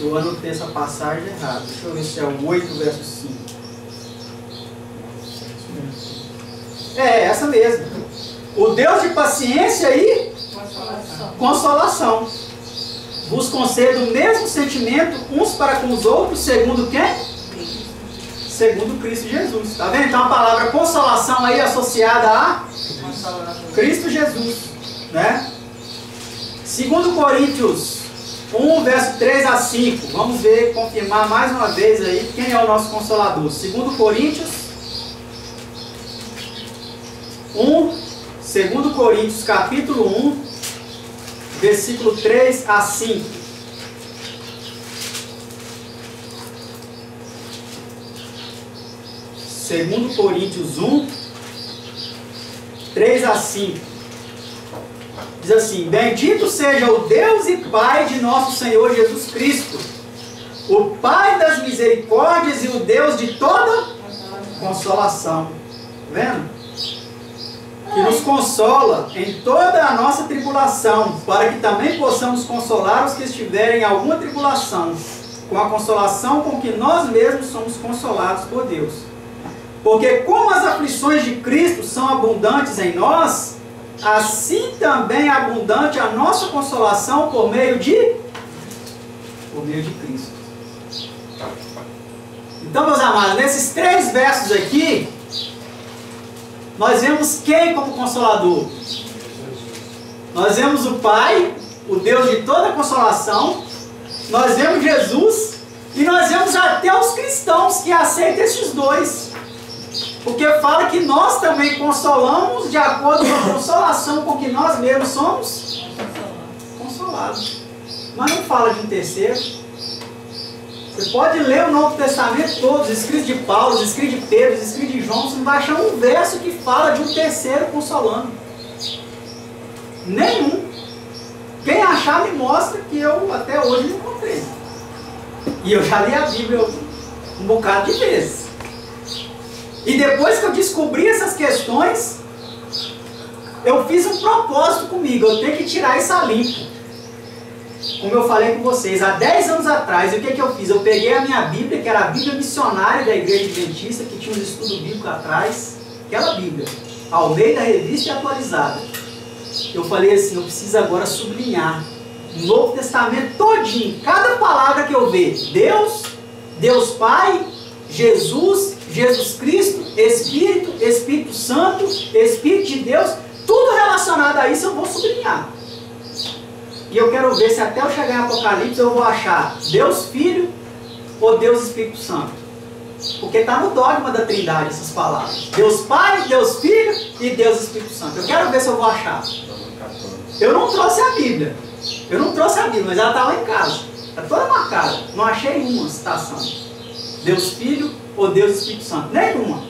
eu anotei essa passagem errada. Deixa eu ver se é o 8, verso 5. É, essa mesmo. O Deus de paciência e consolação vos concede o mesmo sentimento uns para com os outros, segundo quem? Segundo Cristo Jesus. Está vendo? Então a palavra consolação aí associada a Cristo Jesus, né? 2 Coríntios 1, verso 3 a 5. Vamos ver, confirmar mais uma vez aí quem é o nosso Consolador. 2 Coríntios 2 Coríntios capítulo 1, versículo 3 a 5. 2 Coríntios 1, 3 a 5. Diz assim: bendito seja o Deus e Pai de nosso Senhor Jesus Cristo, o Pai das misericórdias e o Deus de toda consolação. Vendo? Que nos consola em toda a nossa tribulação, para que também possamos consolar os que estiverem em alguma tribulação, com a consolação com que nós mesmos somos consolados por Deus. Porque como as aflições de Cristo são abundantes em nós, assim também é abundante a nossa consolação por meio de Cristo. Então, meus amados, nesses 3 versos aqui, nós vemos quem como Consolador? Nós vemos o Pai, o Deus de toda consolação, nós vemos Jesus e nós vemos até os cristãos que aceitam esses dois. Porque fala que nós também consolamos de acordo com a consolação com que nós mesmos somos consolados. Mas não fala de um terceiro. Você pode ler o Novo Testamento todo, os escritos de Paulo, os escritos de Pedro, os escritos de João, você não vai achar um verso que fala de um terceiro consolando. Nenhum. Quem achar me mostra, que eu até hoje não encontrei. E eu já li a Bíblia um bocado de vezes. E depois que eu descobri essas questões, eu fiz um propósito comigo. Eu tenho que tirar isso a limpo. Como eu falei com vocês, há 10 anos atrás, o que eu fiz? Eu peguei a minha Bíblia, que era a Bíblia missionária da Igreja Adventista, que tinha uns estudos bíblicos atrás. Aquela Bíblia, Almeida Revista e Atualizada. Eu falei assim, eu preciso agora sublinhar o Novo Testamento todinho, cada palavra que eu ver. Deus, Deus Pai, Jesus, Jesus Cristo, Espírito, Espírito Santo, Espírito de Deus, tudo relacionado a isso eu vou sublinhar. E eu quero ver se até eu chegar em Apocalipse eu vou achar Deus Filho ou Deus Espírito Santo. Porque está no dogma da Trindade essas palavras. Deus Pai, Deus Filho e Deus Espírito Santo. Eu quero ver se eu vou achar. Eu não trouxe a Bíblia. Mas ela está lá em casa. Está toda marcada. Não achei uma citação. Deus Filho ou Deus Espírito Santo. Nenhuma.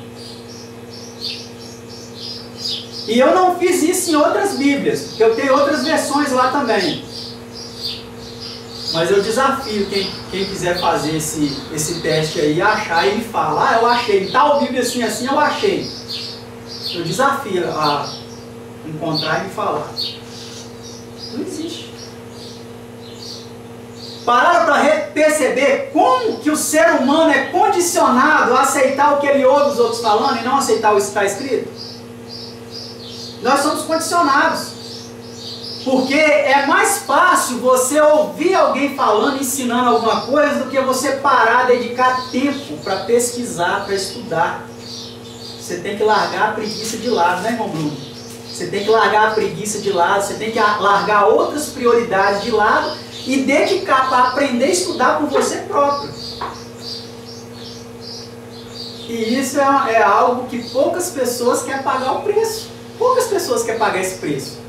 E eu não fiz isso em outras Bíblias, porque eu tenho outras versões lá também. Mas eu desafio quem quiser fazer esse teste aí, achar e me fala, eu achei, em tal Bíblia assim, eu achei. Eu desafio a encontrar e me falar. Não existe. Pararam para perceber como que o ser humano é condicionado a aceitar o que ele ouve os outros falando e não aceitar o que está escrito? Nós somos condicionados. Porque é mais fácil você ouvir alguém falando, ensinando alguma coisa, do que você parar, dedicar tempo para pesquisar, para estudar. Você tem que largar a preguiça de lado, né, irmão Bruno? Você tem que largar a preguiça de lado, você tem que largar outras prioridades de lado e dedicar para aprender a estudar por você próprio. E isso é algo que poucas pessoas querem pagar o preço. Poucas pessoas querem pagar esse preço.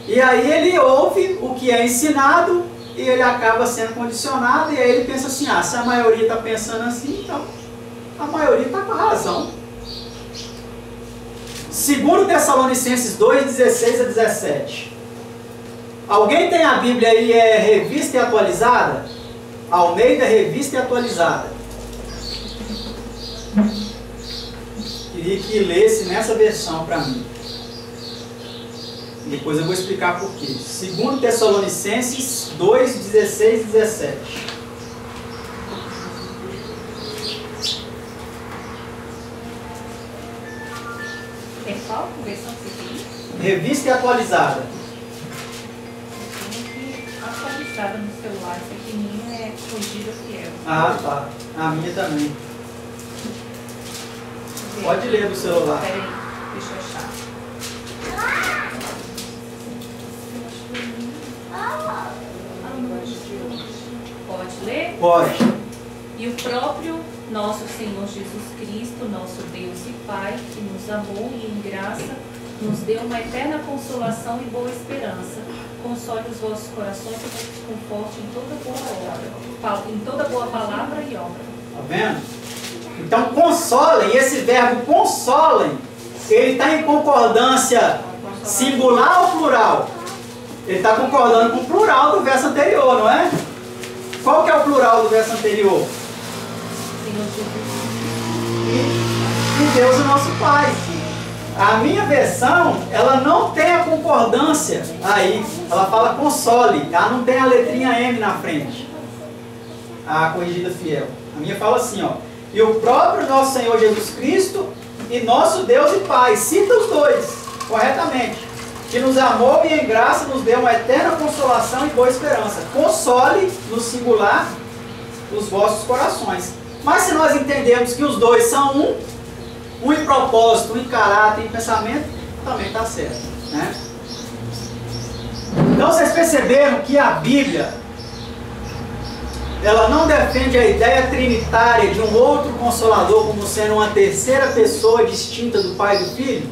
E aí ele ouve o que é ensinado e ele acaba sendo condicionado e aí ele pensa assim, se a maioria está pensando assim, então a maioria está com a razão. 2 Tessalonicenses 2, 16 a 17. Alguém tem a Bíblia aí, revista e atualizada? Almeida, revista e atualizada. Queria que lesse nessa versão para mim. Depois eu vou explicar por quê. 2 Tessalonicenses 2, 16 e 17. É qual versão que você tem? Revista e atualizada. Eu tenho aqui atualizada no celular. Essa aqui minha é Corrigida Fiel. Ah, tá. A minha também. Pode ler do celular. Espera aí, deixa eu achar. Pode ler? Pode. E o próprio nosso Senhor Jesus Cristo, nosso Deus e Pai, que nos amou e em graça nos deu uma eterna consolação e boa esperança. Console os vossos corações e nos conforte em toda boa obra, em toda boa palavra e obra. Tá vendo? Então consolem, esse verbo consolem, ele está em concordância singular ou plural? Ele está concordando com o plural do verso anterior, não é? Qual que é o plural do verso anterior? Senhor Jesus. E Deus é nosso Pai. A minha versão, ela não tem a concordância aí. Ela fala console, ela não tem a letrinha M na frente. A Corrigida Fiel. A minha fala assim, ó. E o próprio nosso Senhor Jesus Cristo e nosso Deus e Pai. Cita os dois, corretamente. Que nos amou e em graça nos deu uma eterna consolação e boa esperança. Console, no singular, os vossos corações. Mas se nós entendemos que os dois são um em propósito, um em caráter, em pensamento, também está certo, né? Então vocês perceberam que a Bíblia, ela não defende a ideia trinitária de um outro Consolador como sendo uma terceira pessoa distinta do Pai e do Filho?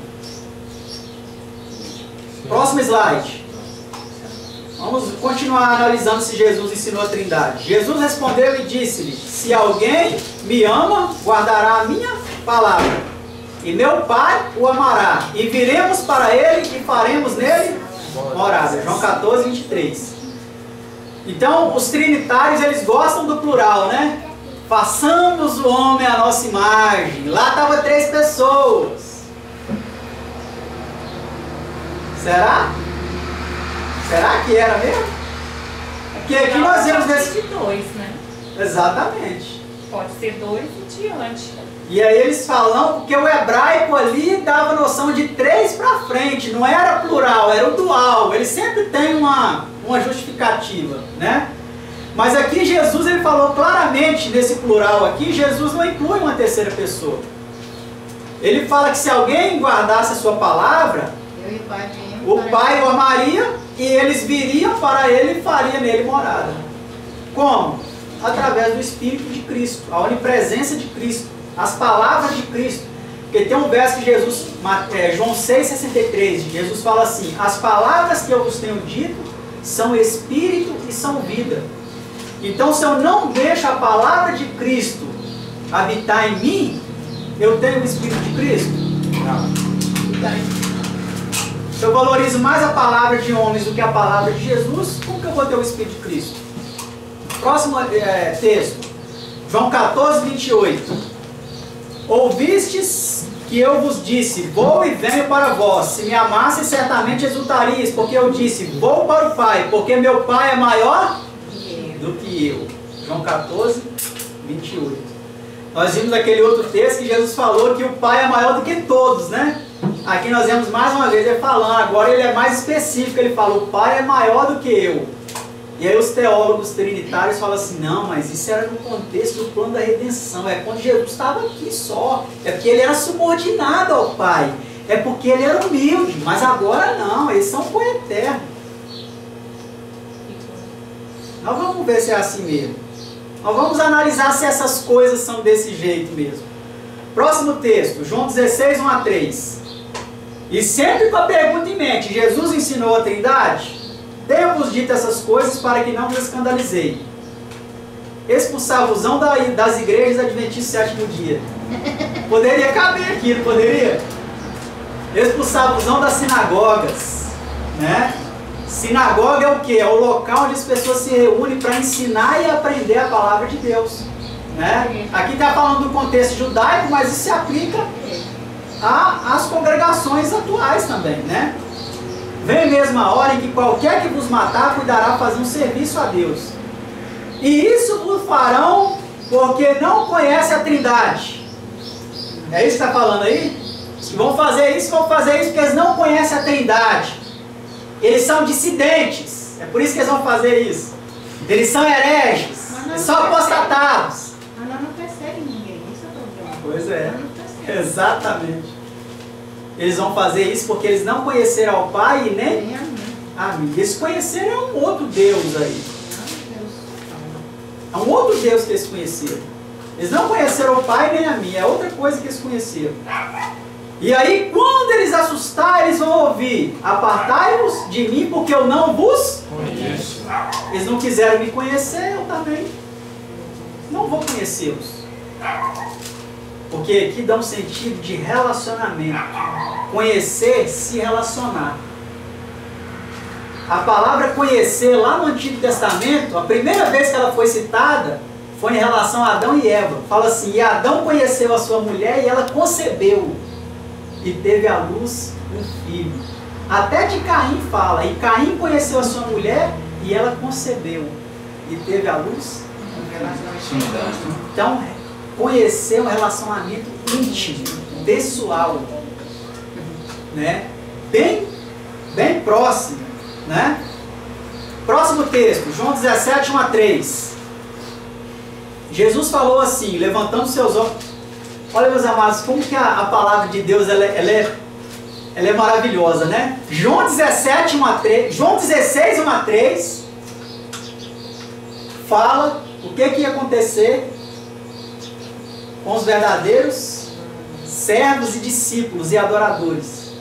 Próximo slide. Vamos continuar analisando se Jesus ensinou a Trindade. Jesus respondeu e disse-lhe: se alguém me ama, guardará a minha palavra, e meu Pai o amará, e viremos para ele e faremos nele morada. João 14, 23. Então, os trinitários, eles gostam do plural, né? Façamos o homem à nossa imagem. Lá estavam 3 pessoas. Será? Será que era mesmo? Porque aqui nós vemos desse... de 2, né? Exatamente. Pode ser 2 e diante. E aí eles falam, porque o hebraico ali dava noção de 3 para frente, não era plural, era o dual. Ele sempre tem uma justificativa, né? Mas aqui Jesus, ele falou claramente nesse plural aqui, Jesus não inclui uma terceira pessoa. Ele fala que se alguém guardasse a sua palavra, o Pai o amaria e eles viriam para ele e faria nele morada. Como? através do Espírito de Cristo, a onipresença de Cristo, as palavras de Cristo. Porque tem um verso que Jesus, João 6,63, Jesus fala assim: as palavras que eu vos tenho dito são Espírito e são vida. Então, se eu não deixo a palavra de Cristo habitar em mim, eu tenho o Espírito de Cristo? Não. Se eu valorizo mais a palavra de homens do que a palavra de Jesus, como que eu vou ter o Espírito de Cristo? Próximo texto, João 14, 28. Ouvistes que eu vos disse, vou e venho para vós. Se me amassem, certamente exultarias, porque eu disse, vou para o Pai, porque meu Pai é maior do que eu. João 14, 28. Nós vimos aquele outro texto que Jesus falou que o Pai é maior do que todos, né? Aqui nós vemos mais uma vez ele falando, agora ele é mais específico, ele fala, o Pai é maior do que eu. E aí os teólogos trinitários falam assim, não, mas isso era no contexto do plano da redenção, é quando Jesus estava aqui só, é porque ele era subordinado ao Pai, é porque ele era humilde, mas agora não, eles são coeternos. Nós vamos ver se é assim mesmo. Nós vamos analisar se essas coisas são desse jeito mesmo. Próximo texto, João 16, 1 a 3. E sempre com a pergunta em mente, Jesus ensinou a Trindade? Tenho-vos dito essas coisas para que não vos escandalizei. Expulsar-vos-ão das igrejas adventistas do sétimo dia. Poderia caber aqui, não poderia? Expulsar-vos-ão das sinagogas, né? Sinagoga é o que? É o local onde as pessoas se reúnem para ensinar e aprender a palavra de Deus, né? Aqui está falando do contexto judaico, mas isso se aplica às congregações atuais também, né? Vem mesmo a hora em que qualquer que vos matar cuidará fazer um serviço a Deus. E isso vos farão porque não conhece a Trindade. É isso que está falando aí? Que vão fazer isso porque eles não conhecem a Trindade. Eles são dissidentes. É por isso que eles vão fazer isso. Eles são hereges. Eles são apostatados. Mas nós não perseguimos ninguém. Isso é o problema. Pois é. Exatamente. Eles vão fazer isso porque eles não conheceram ao Pai e nem a mim. Eles conheceram um outro Deus aí. É um outro Deus que eles conheceram. Eles não conheceram o Pai nem a mim. É outra coisa que eles conheceram. E aí, quando eles assustarem, eles vão ouvir: apartai-vos de mim, porque eu não vos conheço. Eles não quiseram me conhecer, eu também não vou conhecê-los. Porque aqui dá um sentido de relacionamento. Conhecer, se relacionar. A palavra conhecer, lá no Antigo Testamento, a primeira vez que ela foi citada, foi em relação a Adão e Eva. Fala assim: e Adão conheceu a sua mulher e ela concebeu. E teve à luz um filho. Até de Caim fala, e Caim conheceu a sua mulher e ela concebeu. E teve à luz um filho. Então, conhecer um relacionamento íntimo, pessoal, né? Bem próximo, né? Próximo texto, João 17, 1 a 3. Jesus falou assim, levantando seus olhos. Olha, meus amados, como que a palavra de Deus ela é maravilhosa, né? João 17, 1 a 3, João 16, 1 a 3 fala o que ia acontecer com os verdadeiros servos e discípulos e adoradores,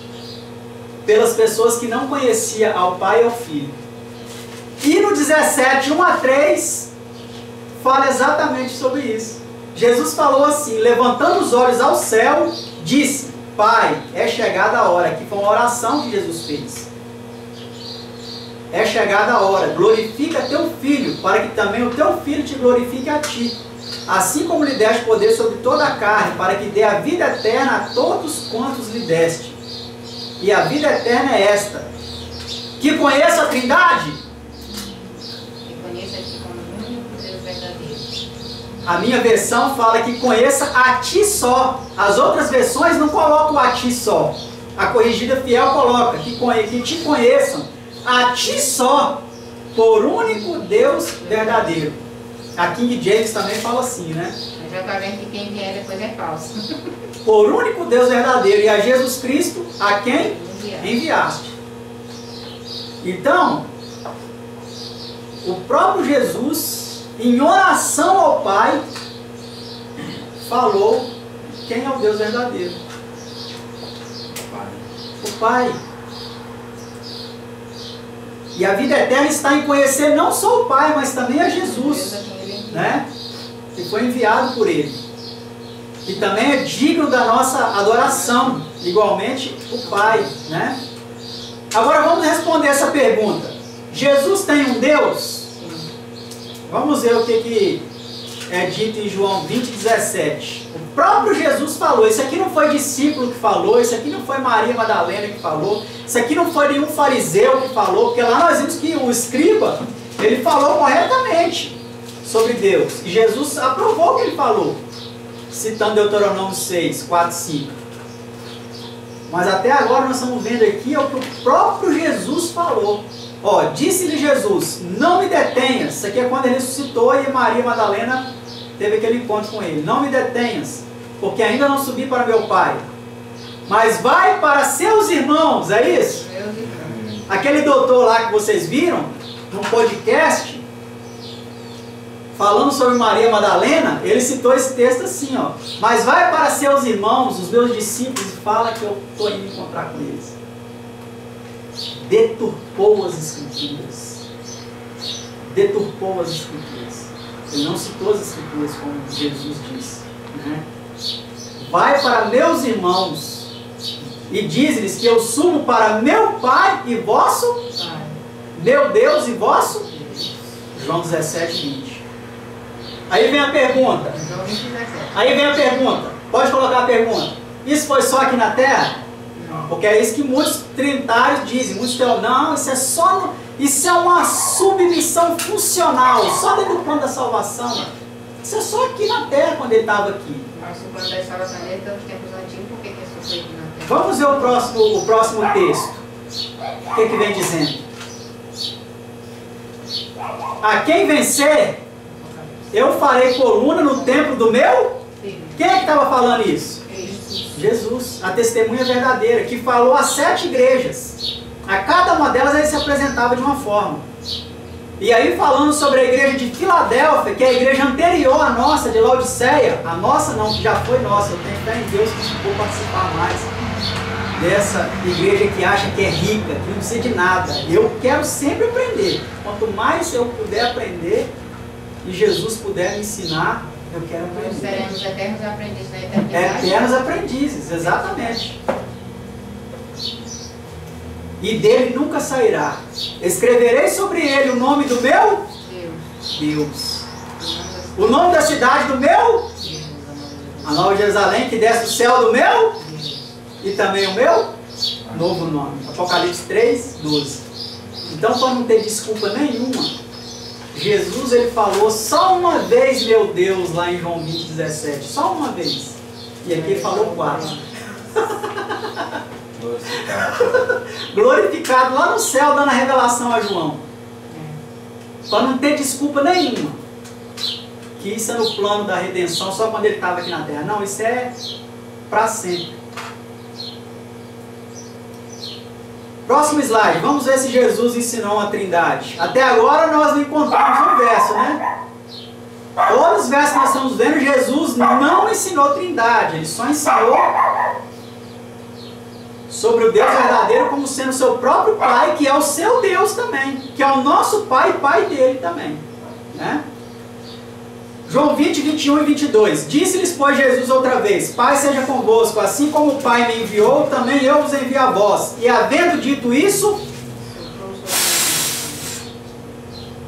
pelas pessoas que não conheciam ao Pai e ao Filho. E no 17, 1 a 3 fala exatamente sobre isso. Jesus falou assim, levantando os olhos ao céu, disse: Pai, é chegada a hora. Que foi uma oração que Jesus fez. É chegada a hora, glorifica teu Filho, para que também o teu Filho te glorifique a ti. Assim como lhe deste poder sobre toda a carne, para que dê a vida eterna a todos quantos lhe deste. E a vida eterna é esta: que conheça a Trindade. Que conheça a ti como único Deus verdadeiro. A minha versão fala que conheça a ti só. As outras versões não colocam a ti só. A corrigida fiel coloca que te conheçam a ti só, por único Deus verdadeiro. A King James também fala assim, né? Mas já está vendo que quem vier depois é falso. Por único Deus verdadeiro, e a Jesus Cristo, a quem enviaste. Então, o próprio Jesus em oração ao Pai, falou quem é o Deus verdadeiro. O Pai. E a vida eterna está em conhecer não só o Pai, mas também a Jesus, né? Que foi enviado por Ele. Que também é digno da nossa adoração, igualmente o Pai, né? Agora vamos responder essa pergunta. Jesus tem um Deus? Vamos ver o que é dito em João 20:17. O próprio Jesus falou. Isso aqui não foi discípulo que falou, isso aqui não foi Maria Madalena que falou, isso aqui não foi nenhum fariseu que falou, porque lá nós vimos que o escriba, ele falou corretamente sobre Deus. E Jesus aprovou o que ele falou, citando Deuteronômio 6, 4, 5. Mas até agora nós estamos vendo aqui o que o próprio Jesus falou. Ó, disse-lhe Jesus, não me detenhas. Isso aqui é quando ele ressuscitou e Maria Madalena teve aquele encontro com ele. Não me detenhas, porque ainda não subi para meu Pai. Mas vai para seus irmãos, é isso? Aquele doutor lá que vocês viram, num podcast, falando sobre Maria Madalena, ele citou esse texto assim, ó. Mas vai para seus irmãos, os meus discípulos, e fala que eu estou indo encontrar com eles. Deturpou as Escrituras. Deturpou as Escrituras. Ele não citou as Escrituras como Jesus disse, né? Vai para meus irmãos e diz-lhes que eu subo para meu Pai e vosso Pai, meu Deus e vosso João 17:20. Aí vem a pergunta. Aí vem a pergunta. Pode colocar a pergunta. Isso foi só aqui na Terra? Não. Porque é isso que muitos trinitários dizem. Muitos teólogos, não, isso é só... Isso é uma submissão funcional, só dentro do plano da salvação. Isso é só aqui na Terra, quando ele estava aqui. Mas o plano da salvação dele dos tempos antigos, por que é só foi aqui na Terra? Vamos ver o próximo texto. O que vem dizendo? A quem vencer, eu farei coluna no templo do meu? Quem é que estava falando isso? Jesus, a testemunha verdadeira, que falou a 7 igrejas. A cada uma delas ele se apresentava de uma forma. E aí falando sobre a igreja de Filadélfia, que é a igreja anterior à nossa, de Laodiceia. A nossa não, que já foi nossa. Eu tenho fé em Deus que vou participar mais dessa igreja que acha que é rica, que não precisa de nada. Eu quero sempre aprender. Quanto mais eu puder aprender e Jesus puder me ensinar, eu quero aprender. Nós seremos eternos aprendizes na eternidade. Eternos aprendizes, exatamente. E dele nunca sairá. Escreverei sobre ele o nome do meu Deus. O nome da cidade do meu a Nova Jerusalém, que desce do céu do meu e também o meu novo nome. Apocalipse 3, 12. Então, para não ter desculpa nenhuma, Jesus ele falou só uma vez, meu Deus, lá em João 20, 17. Só uma vez. E aqui ele falou 4. Glorificado lá no céu, dando a revelação a João. Para não ter desculpa nenhuma. Que isso é no plano da redenção só quando ele estava aqui na terra. Não, isso é para sempre. Próximo slide. Vamos ver se Jesus ensinou uma trindade. Até agora nós não encontramos um verso, né? Todos os versos que nós estamos vendo, Jesus não ensinou trindade. Ele só ensinou sobre o Deus verdadeiro como sendo o seu próprio Pai, que é o seu Deus também, que é o nosso Pai e Pai dele também, né? João 20, 21 e 22. Disse-lhes, pois, Jesus outra vez, Pai seja convosco, assim como o Pai me enviou, também eu vos envio a vós. E havendo dito isso,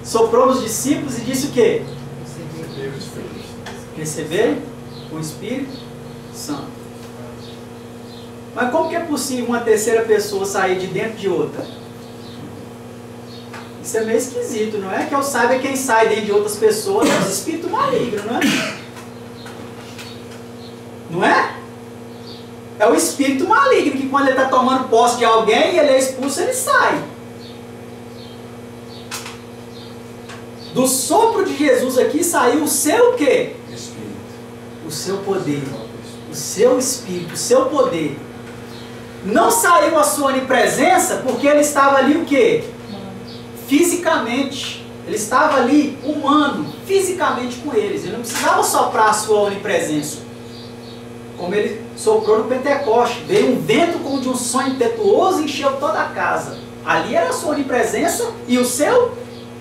soprou nos discípulos e disse o quê? Receber o Espírito Santo. Mas como que é possível uma terceira pessoa sair de dentro de outra? Isso é meio esquisito, não é? Que eu saiba quem sai dentro de outras pessoas é o espírito maligno, não é? Não é? É o espírito maligno que quando ele está tomando posse de alguém e ele é expulso, ele sai. Do sopro de Jesus aqui saiu o seu quê? Espírito. O seu poder. O seu espírito, o seu poder. Não saiu a sua onipresença porque ele estava ali o quê? Fisicamente. Ele estava ali, humano, fisicamente com eles. Ele não precisava soprar a sua onipresença. Como ele soprou no Pentecoste. Veio um vento como de um som impetuoso e encheu toda a casa. Ali era a sua onipresença e o seu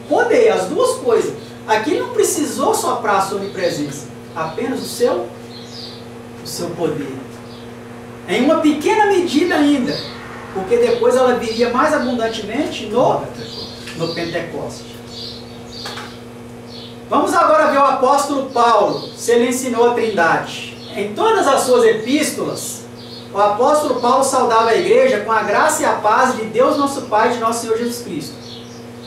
poder, as duas coisas. Aqui não precisou soprar a sua onipresença, apenas o seu poder. Em uma pequena medida ainda, porque depois ela viria mais abundantemente no Pentecoste. Vamos agora ver o apóstolo Paulo, se ele ensinou a Trindade. Em todas as suas epístolas, o apóstolo Paulo saudava a igreja com a graça e a paz de Deus nosso Pai e de nosso Senhor Jesus Cristo.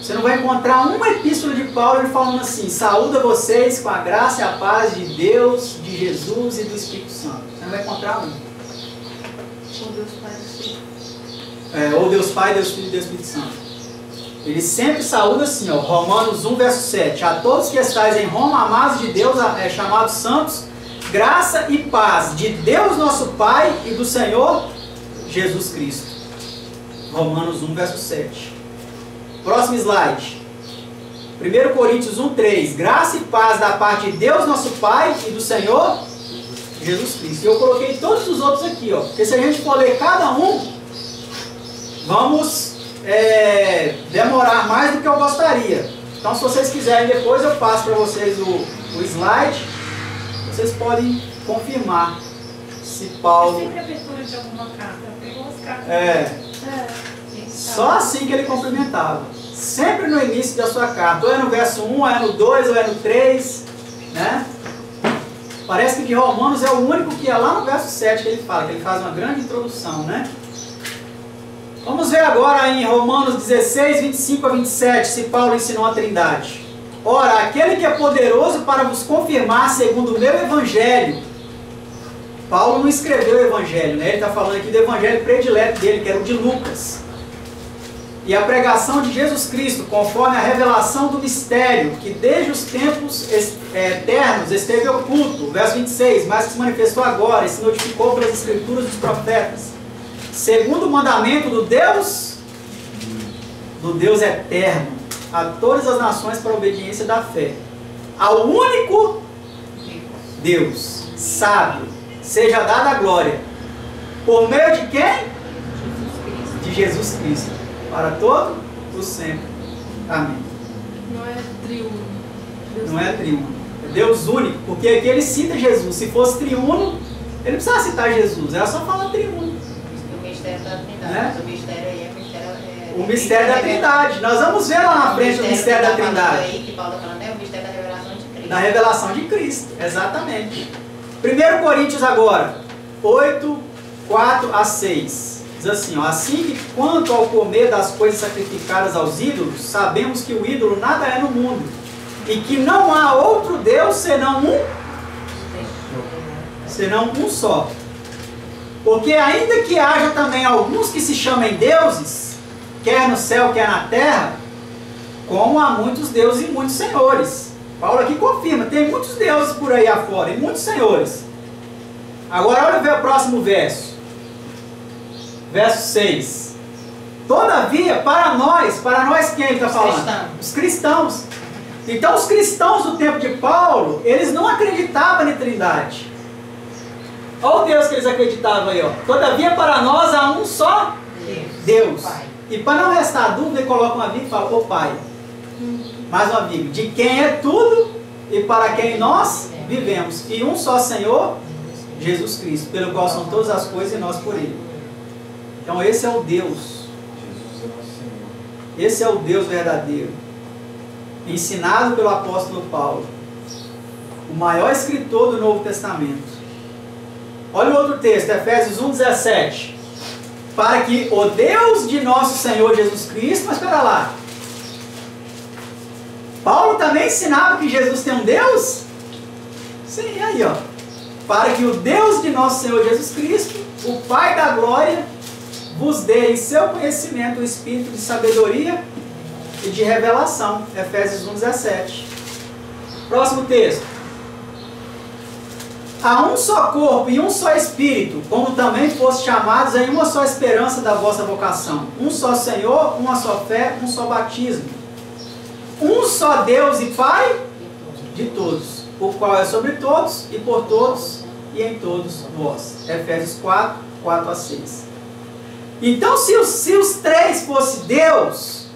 Você não vai encontrar uma epístola de Paulo ele falando assim: saúda vocês com a graça e a paz de Deus, de Jesus e do Espírito Santo. Você não vai encontrar um. Ou Deus Pai, Deus Filho. Ou Deus Pai, Deus Filho e Deus Espírito Santo. Ele sempre saúda assim, ó, Romanos 1, verso 7. A todos que estáis em Roma, amados de Deus, chamados santos, graça e paz de Deus nosso Pai e do Senhor Jesus Cristo. Romanos 1, verso 7. Próximo slide. 1 Coríntios 1, 3. Graça e paz da parte de Deus nosso Pai e do Senhor Jesus Cristo. E eu coloquei todos os outros aqui, ó, porque se a gente for ler cada um, vamos demorar mais do que eu gostaria. Então, se vocês quiserem, depois eu passo para vocês o slide. Vocês podem confirmar se Paulo... Sempre a abertura de alguma carta. Pegou as cartas. Só assim que ele complementava. Sempre no início da sua carta. Ou é no verso 1, ou é no 2, ou é no 3. Né? Parece que de Romanos é o único que é lá no verso 7 que ele fala, que ele faz uma grande introdução, né? Vamos ver agora em Romanos 16, 25 a 27, se Paulo ensinou a Trindade. Ora, aquele que é poderoso para vos confirmar segundo o meu evangelho. Paulo não escreveu o evangelho, né? Ele está falando aqui do evangelho predileto dele, que era o de Lucas. E a pregação de Jesus Cristo, conforme a revelação do mistério, que desde os tempos eternos esteve oculto, verso 26, mas que se manifestou agora e se notificou pelas escrituras dos profetas, segundo o mandamento do Deus eterno, a todas as nações para a obediência da fé, ao único Deus, sábio, seja dada a glória, por meio de quem? De Jesus Cristo, para todo o sempre. Amém. Não é triuno. Não é triuno. É Deus único, porque aqui ele cita Jesus. Se fosse triuno, ele não precisava citar Jesus, era só falar triuno. O mistério da Trindade. Né? O mistério aí o mistério da Trindade. Nós vamos ver lá na frente o mistério da Trindade. Aí, que Paulo está falando, é o mistério da revelação de Cristo. Da revelação de Cristo, exatamente. 1 Coríntios agora, 8, 4 a 6. Diz assim, ó, assim que quanto ao comer das coisas sacrificadas aos ídolos, sabemos que o ídolo nada é no mundo, e que não há outro Deus senão um só. Porque ainda que haja também alguns que se chamem deuses, quer no céu, quer na terra, como há muitos deuses e muitos senhores. Paulo aqui confirma, tem muitos deuses por aí afora e muitos senhores. Agora olha o próximo verso. Verso 6. Todavia, para nós quem ele está falando? Os cristãos. Então os cristãos do tempo de Paulo, eles não acreditavam em Trindade. Olha o Deus que eles acreditavam aí, ó. Todavia para nós há um só Deus. E para não restar dúvida, ele coloca uma vírgula e fala, o Pai. Mais uma vírgula. De quem é tudo e para quem nós vivemos. E um só Senhor, Jesus Cristo, pelo qual são todas as coisas e nós por Ele. Então esse é o Deus. Esse é o Deus verdadeiro. Ensinado pelo apóstolo Paulo. O maior escritor do Novo Testamento. Olha o outro texto, Efésios 1,17. Para que o Deus de nosso Senhor Jesus Cristo... Mas espera lá. Paulo também ensinava que Jesus tem um Deus? Sim, aí ó. Para que o Deus de nosso Senhor Jesus Cristo, o Pai da glória, vos dê em seu conhecimento o espírito de sabedoria e de revelação. Efésios 1,17. Próximo texto. Há um só corpo e um só Espírito, como também foste chamados em uma só esperança da vossa vocação. Um só Senhor, uma só fé, um só batismo. um só Deus e Pai de todos, o qual é sobre todos e por todos e em todos vós. Efésios 4, 4 a 6. Então, se os três fossem Deus,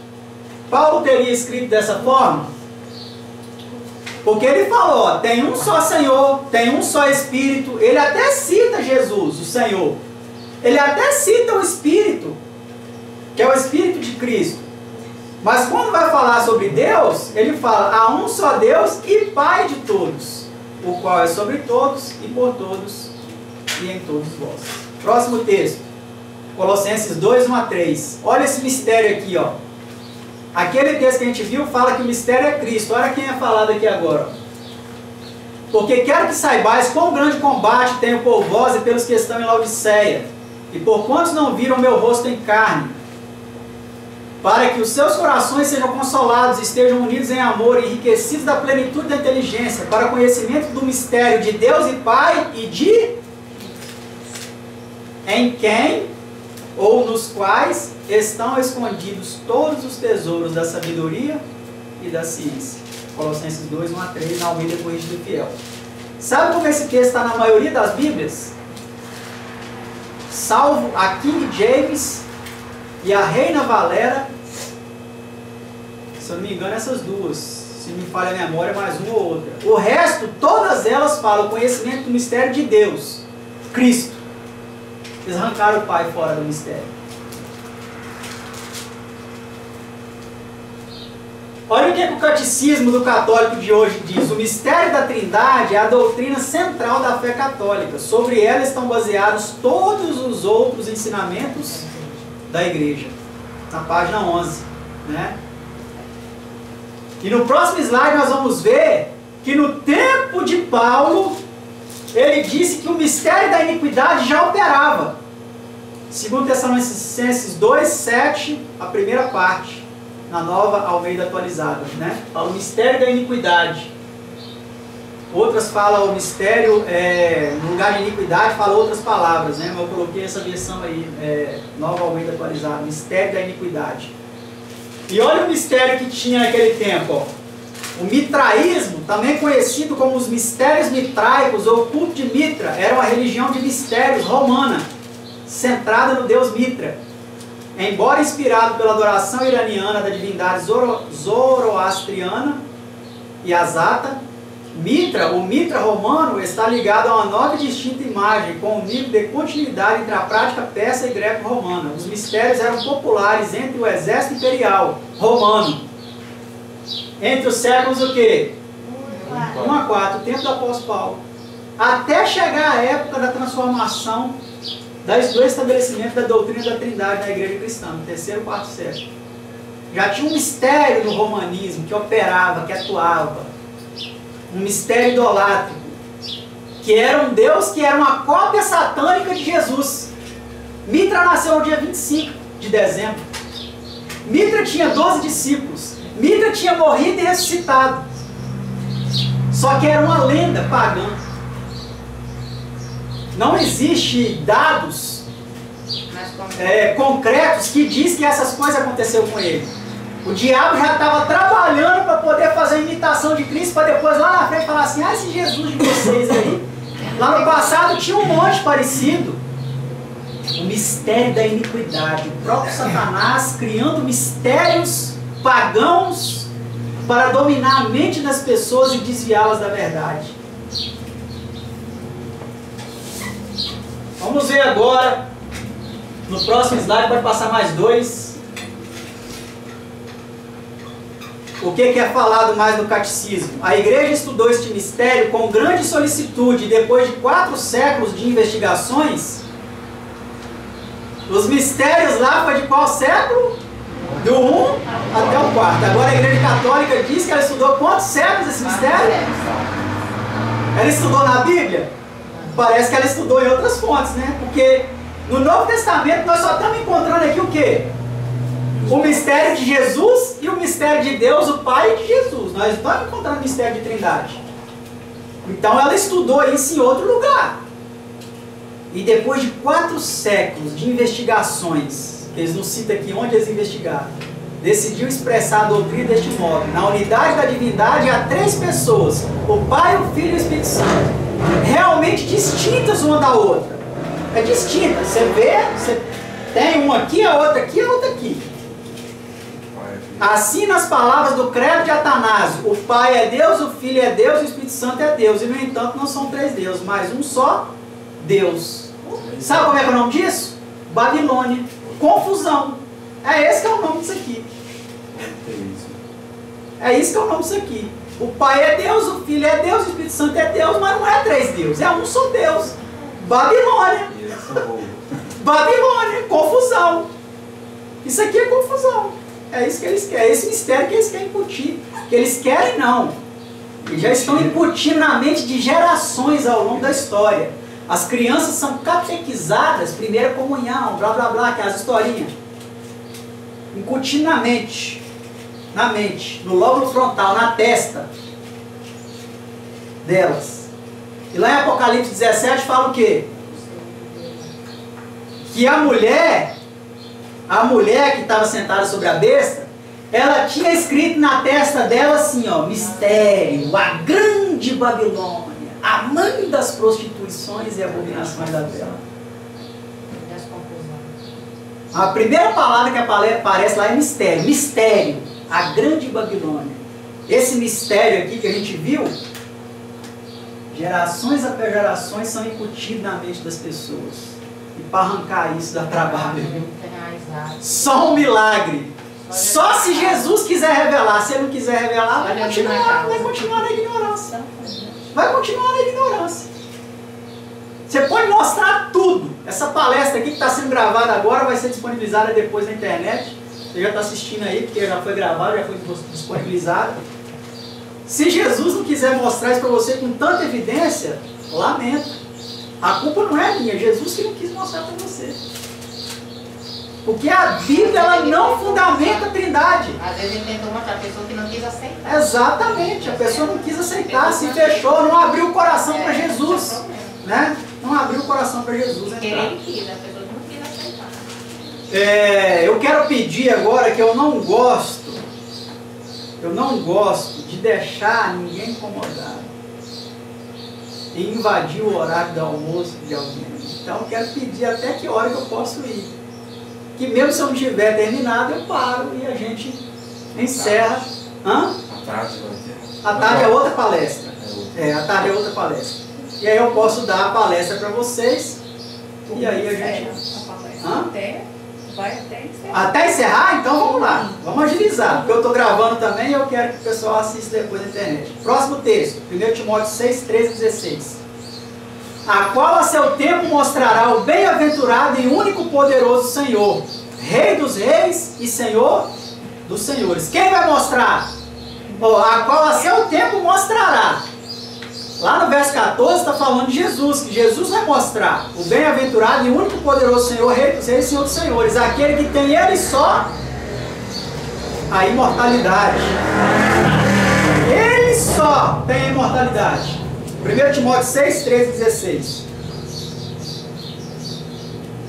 Paulo teria escrito dessa forma? Porque ele falou, ó, tem um só Senhor, tem um só Espírito. Ele até cita Jesus, o Senhor. Ele até cita o Espírito, que é o Espírito de Cristo. Mas quando vai falar sobre Deus, ele fala, há um só Deus e Pai de todos, o qual é sobre todos e por todos e em todos vós. Próximo texto, Colossenses 2, 1 a 3. Olha esse mistério aqui, ó. Aquele texto que a gente viu fala que o mistério é Cristo. Olha quem é falado aqui agora. Porque quero que saibais quão grande combate tenho por vós e pelos que estão em Laodiceia, e por quantos não viram meu rosto em carne, para que os seus corações sejam consolados, estejam unidos em amor e enriquecidos da plenitude da inteligência, para o conhecimento do mistério de Deus e Pai e de em quem ou nos quais estão escondidos todos os tesouros da sabedoria e da ciência. Colossenses 2, 1 a 3, na Almeida Corrigida do Fiel. Sabe como esse texto está na maioria das Bíblias? Salvo a King James e a Reina Valera, se eu não me engano, essas duas. Se me falha a memória, mais uma ou outra. O resto, todas elas falam o conhecimento do mistério de Deus, Cristo. Eles arrancaram o Pai fora do mistério. Olha o que o catecismo do católico de hoje diz. O mistério da Trindade é a doutrina central da fé católica. Sobre ela estão baseados todos os outros ensinamentos da igreja. Na página 11. Né? E no próximo slide nós vamos ver que no tempo de Paulo, ele disse que o mistério da iniquidade já operava. Segundo Tessalonicenses 2, 7, a primeira parte, na Nova Almeida Atualizada, né? Fala o mistério da iniquidade. Outras falam o mistério, no lugar de iniquidade, fala outras palavras, né? Mas eu coloquei essa versão aí, Nova Almeida Atualizada, mistério da iniquidade. E olha o mistério que tinha naquele tempo, ó. O mitraísmo, também conhecido como os mistérios mitraicos ou culto de Mitra, era uma religião de mistérios romana, centrada no deus Mitra. Embora inspirado pela adoração iraniana da divindade zoroastriana e Asata, Mitra, o Mitra romano, está ligado a uma nova e distinta imagem, com um nível de continuidade entre a prática persa e greco-romana. Os mistérios eram populares entre o exército imperial romano. Entre os séculos o quê? 1 a 4, o tempo do apóstolo Paulo. Até chegar a época da transformação, do estabelecimento da doutrina da Trindade na igreja cristã, no 3º e 4º século. Já tinha um mistério no romanismo que operava, que atuava. Um mistério idolátrico. Que era um Deus que era uma cópia satânica de Jesus. Mitra nasceu no dia 25 de dezembro. Mitra tinha 12 discípulos. Mitra tinha morrido e ressuscitado. Só que era uma lenda pagã. Não existe dados concretos que diz que essas coisas aconteceram com ele. O diabo já estava trabalhando para poder fazer a imitação de Cristo, para depois lá na frente falar assim, esse Jesus de vocês aí, lá no passado tinha um monte parecido. O mistério da iniquidade, o próprio Satanás criando mistérios pagãos para dominar a mente das pessoas e desviá-las da verdade. Vamos ver agora, no próximo slide, pode passar mais 2. O que é falado mais no catecismo? A igreja estudou este mistério com grande solicitude, e depois de 4 séculos de investigações, os mistérios lá foi de qual século? Do 1 até o 4. Agora a igreja católica diz que ela estudou quantos séculos esse mistério? Ela estudou na Bíblia? Parece que ela estudou em outras fontes, né? Porque no Novo Testamento nós só estamos encontrando aqui o quê? O mistério de Jesus e o mistério de Deus, o Pai de Jesus. Nós estamos encontrando o mistério de Trindade. Então ela estudou isso em outro lugar. E depois de 4 séculos de investigações, eles não citam aqui onde eles investigaram, decidiu expressar a doutrina deste modo: na unidade da divindade há 3 pessoas, o Pai, o Filho e o Espírito Santo, realmente distintas uma da outra. É distinta. Você vê, você tem uma aqui, a outra aqui, a outra aqui. Assim, nas palavras do credo de Atanásio, o Pai é Deus, o Filho é Deus e o Espírito Santo é Deus. E, no entanto, não são 3 deuses, mas um só Deus. Sabe como é que é o nome disso? Babilônia. Confusão. É esse que é o nome disso aqui. É isso que é o nome disso aqui. O Pai é Deus, o Filho é Deus, o Espírito Santo é Deus, mas não é 3 deuses, é um só Deus. Babilônia. Babilônia, confusão. Isso aqui é confusão. É isso que eles querem, é esse mistério que eles querem incutir. Que eles querem não. E já estão incutindo na mente de gerações ao longo da história. As crianças são catequizadas, primeira comunhão, blá blá blá, que é as historinhas. Incutindo na mente, no lóbulo frontal, na testa delas. E lá em Apocalipse 17 fala o quê? Que a mulher que estava sentada sobre a besta, ela tinha escrito na testa dela assim, ó, mistério, a grande Babilônia, a mãe das prostituições e abominações da terra. A primeira palavra que aparece lá é mistério. Mistério, a grande Babilônia. Esse mistério aqui que a gente viu, gerações após gerações são incutidos na mente das pessoas. E para arrancar isso dá trabalho. Só um milagre. Só se Jesus quiser revelar. Se ele não quiser revelar, vai continuar na ignorância. Vai continuar na ignorância. Você pode mostrar tudo. Essa palestra aqui que está sendo gravada agora vai ser disponibilizada depois na internet. Você já está assistindo aí, porque já foi gravado, já foi disponibilizado. Se Jesus não quiser mostrar isso para você com tanta evidência, lamento. A culpa não é minha, Jesus que não quis mostrar para você. Porque a Bíblia ela não fundamenta a Trindade. Às vezes ele tentou mostrar a pessoa que não quis aceitar. Exatamente, a pessoa não quis aceitar, se fechou, não abriu o coração para Jesus. Né? Não abriu o coração para Jesus. Ele quis, a pessoa não quis aceitar. Eu quero pedir agora que eu não gosto de deixar ninguém incomodado e invadir o horário do almoço de alguém. Então eu quero pedir até que hora que eu posso ir. Que mesmo se eu não tiver terminado, eu paro e a gente encerra. Hã? A tarde é outra palestra. A tarde é outra palestra. E aí eu posso dar a palestra para vocês. E aí a gente... Vai até encerrar. Até encerrar? Então vamos lá. Vamos agilizar. Porque eu estou gravando também e eu quero que o pessoal assista depois na internet. Próximo texto. 1 Timóteo 6, 13 e 16. A qual a seu tempo mostrará o bem-aventurado e único poderoso Senhor, Rei dos reis e Senhor dos senhores. Quem vai mostrar? A qual a seu tempo mostrará. Lá no verso 14 está falando de Jesus, que Jesus vai mostrar o bem-aventurado e único poderoso Senhor, Rei dos reis e Senhor dos senhores, aquele que tem ele só a imortalidade. Ele só tem a imortalidade. 1 Timóteo 6, 13 e 16.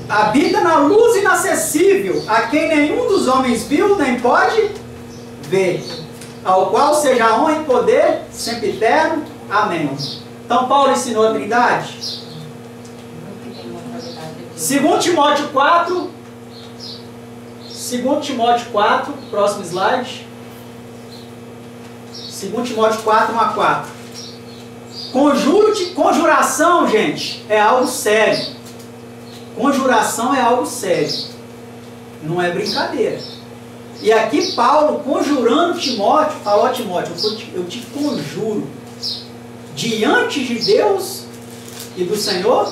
Habita na luz inacessível, a quem nenhum dos homens viu, nem pode ver, ao qual seja a honra e poder, sempre eterno. Amém. Então Paulo ensinou a Trindade. 2 Timóteo 4. 2 Timóteo 4, próximo slide. 2 Timóteo 4, 1 a 4. Conjuração, gente, é algo sério. Conjuração é algo sério. Não é brincadeira. E aqui Paulo, conjurando Timóteo, falou a Timóteo, eu te conjuro diante de Deus e do Senhor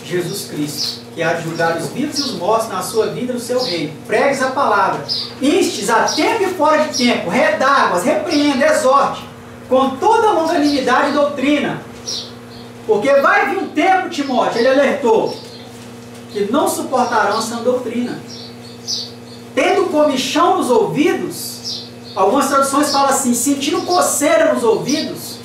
Jesus Cristo, que há de julgar os vivos e os mortos na sua vida e no seu reino. Pregues a palavra, instes a tempo e fora de tempo, redarguas, repreenda, exorte, com toda longanimidade e doutrina. Porque vai vir um tempo, Timóteo, ele alertou, que não suportarão sã doutrina. Tendo comichão nos ouvidos, algumas traduções falam assim, sentindo coceira nos ouvidos,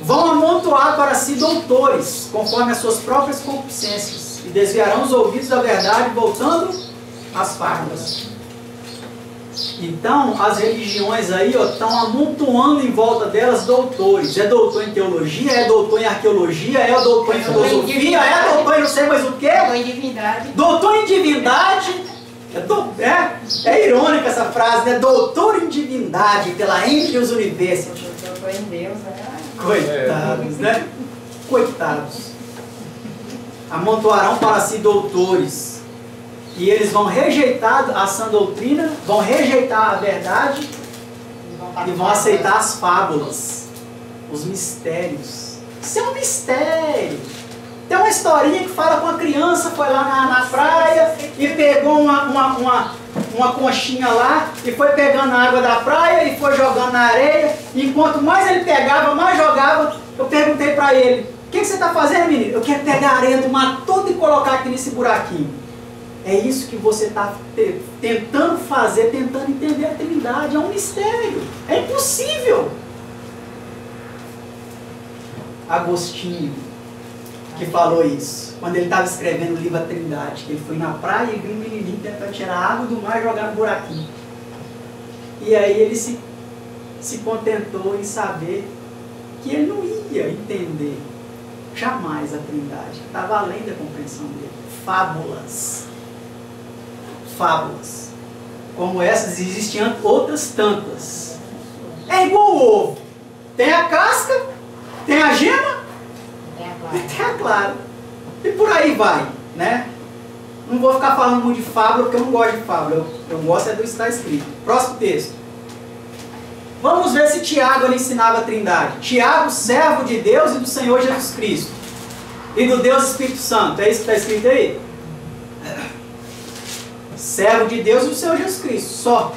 vão amontoar para si doutores, conforme as suas próprias concupiscências, e desviarão os ouvidos da verdade, voltando às fábulas. Então, as religiões aí estão amontoando em volta delas doutores. É doutor em teologia, é doutor em arqueologia, é doutor em filosofia, é doutor em não sei mais o quê. Doutor em divindade. Doutor em divindade. É irônica essa frase, né? Doutor em divindade pela Andrews University. Doutor em Deus, né? Coitados, né? Coitados. Amontoarão para si doutores. E eles vão rejeitar a sã doutrina, vão rejeitar a verdade e vão aceitar as fábulas, os mistérios. Isso é um mistério. Tem uma historinha que fala que uma criança foi lá na praia e pegou uma conchinha lá e foi pegando a água da praia e foi jogando na areia. E enquanto mais ele pegava, mais jogava. Eu perguntei para ele: o que você está fazendo, menino? Eu quero pegar a areia do mar toda e colocar aqui nesse buraquinho. É isso que você está tentando fazer, tentando entender a Trindade. É um mistério. É impossível. Agostinho, que falou isso, quando ele estava escrevendo o livro A Trindade, que ele foi na praia e viu um menininho tentando tirar a água do mar e jogar no buraquinho. E aí ele se contentou em saber que ele não ia entender jamais a Trindade. Estava além da compreensão dele. Fábulas. Fábulas. Como essas, existiam outras tantas. É igual o ovo. Tem a casca, tem a gema e tem a clara. E por aí vai, né? Não vou ficar falando muito de fábula, porque eu não gosto de fábula. Eu gosto é do que está escrito. Próximo texto. Vamos ver se Tiago ele ensinava a Trindade. Tiago, servo de Deus e do Senhor Jesus Cristo. E do Deus Espírito Santo. É isso que está escrito aí? Servo de Deus e do Senhor Jesus Cristo. Só.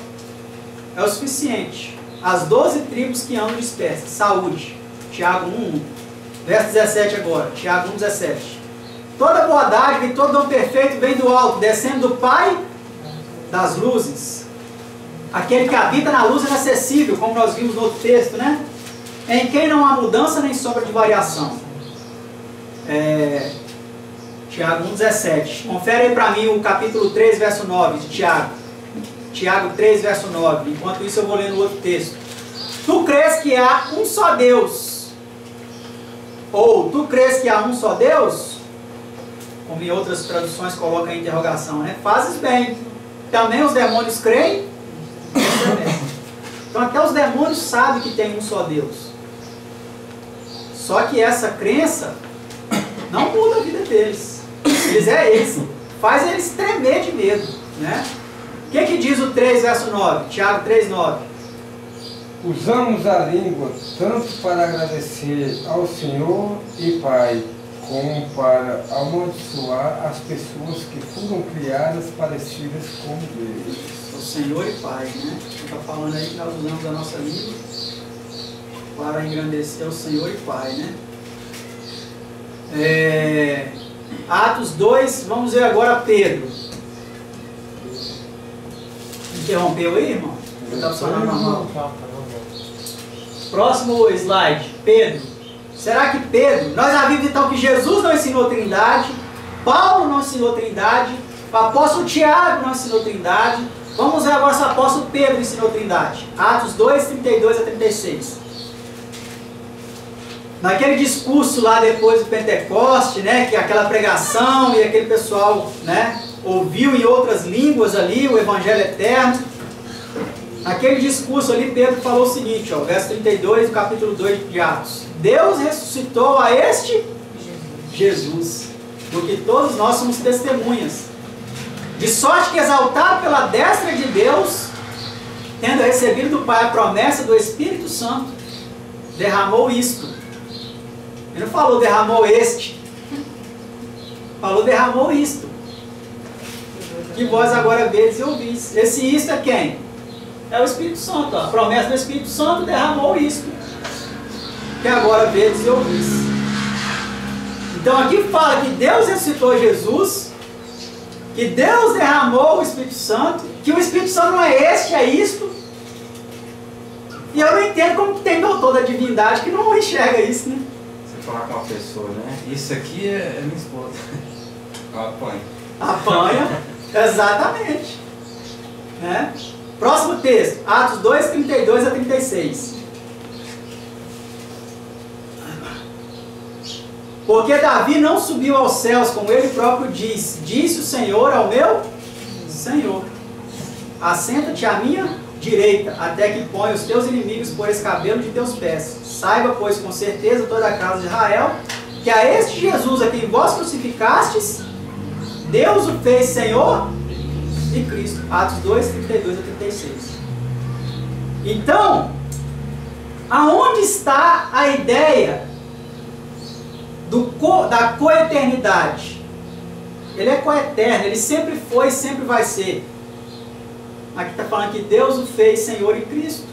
É o suficiente. As 12 tribos que andam dispersas. Saúde. Tiago 1:1. Verso 17 agora. Tiago 1:17. Toda boa dádiva e todo dom perfeito vem do alto, descendo do Pai das luzes. Aquele que habita na luz inacessível, como nós vimos no outro texto, né? Em quem não há mudança nem sombra de variação. Tiago 1:17. Confere aí para mim o capítulo 3, verso 9 de Tiago. Tiago 3, verso 9. Enquanto isso eu vou ler no outro texto. Tu crês que há um só Deus? Ou tu crês que há um só Deus? Como em outras traduções coloca a interrogação, né? Fazes bem. Também os demônios creem? Então até os demônios sabem que tem um só Deus. Só que essa crença não muda a vida deles. Eles faz eles tremer de medo, né? O que diz o 3, verso 9? Tiago 3:9. Usamos a língua tanto para agradecer ao Senhor e Pai, como para amaldiçoar as pessoas que foram criadas parecidas com Deus. O Senhor e Pai, né? Está falando aí que nós usamos a nossa língua para engrandecer o Senhor e Pai, né? Atos 2, vamos ver agora Pedro. Interrompeu aí, irmão? Está funcionando normal? Próximo slide, Pedro. Será que Pedro, nós já vimos então que Jesus não ensinou Trindade, Paulo não ensinou Trindade, o apóstolo Tiago não ensinou Trindade. Vamos ver agora se o apóstolo Pedro ensinou Trindade. Atos 2, 32 a 36. Naquele discurso lá depois do Pentecoste, né, que aquela pregação e aquele pessoal, né, ouviu em outras línguas ali o Evangelho Eterno. Naquele discurso ali Pedro falou o seguinte, ó, verso 32 do capítulo 2 de Atos. Deus ressuscitou a este Jesus, do que todos nós somos testemunhas. De sorte que, exaltado pela destra de Deus, tendo recebido do Pai a promessa do Espírito Santo, derramou isto. Ele não falou derramou este. Falou derramou isto. Que vós agora vedes e ouvis. Esse isto é quem? É o Espírito Santo. Ó. A promessa do Espírito Santo derramou isto. Que agora vedes e ouvis. Então aqui fala que Deus ressuscitou Jesus, que Deus derramou o Espírito Santo, que o Espírito Santo não é este, é isto. E eu não entendo como tem doutor da divindade que não enxerga isso, né? Você falar com uma pessoa, né? Isso aqui é minha esposa. Ela apanha. Apanha, exatamente. Né? Próximo texto, Atos 2, 32 a 36. Porque Davi não subiu aos céus, como ele próprio diz. Disse o Senhor ao meu Senhor: assenta-te à minha direita, até que ponha os teus inimigos por escabelo de teus pés. Saiba, pois, com certeza toda a casa de Israel, que a este Jesus a quem vós crucificastes, Deus o fez Senhor e Cristo. Atos 2, 32 a 36. Então, aonde está a ideia da coeternidade? Ele é coeterno, ele sempre foi e sempre vai ser. Aqui está falando que Deus o fez Senhor e Cristo.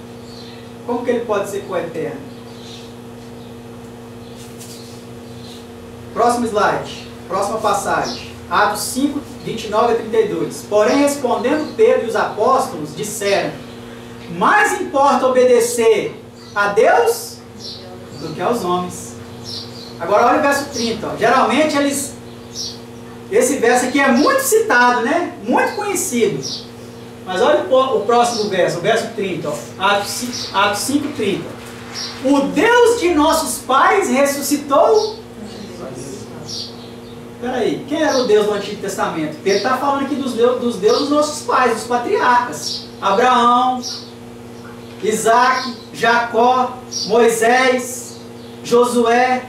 Como que ele pode ser coeterno? Próximo slide, próxima passagem. Atos 5, 29 a 32. Porém, respondendo Pedro e os apóstolos, disseram: mais importa obedecer a Deus do que aos homens. Agora olha o verso 30. Ó. Geralmente esse verso aqui é muito citado, né? Muito conhecido. Mas olha o próximo verso, o verso 30. Ó. Atos 5, 30. O Deus de nossos pais ressuscitou. Espera aí, quem era o Deus do Antigo Testamento? Pedro está falando aqui dos deuses dos nossos pais, dos patriarcas. Abraão, Isaac, Jacó, Moisés, Josué,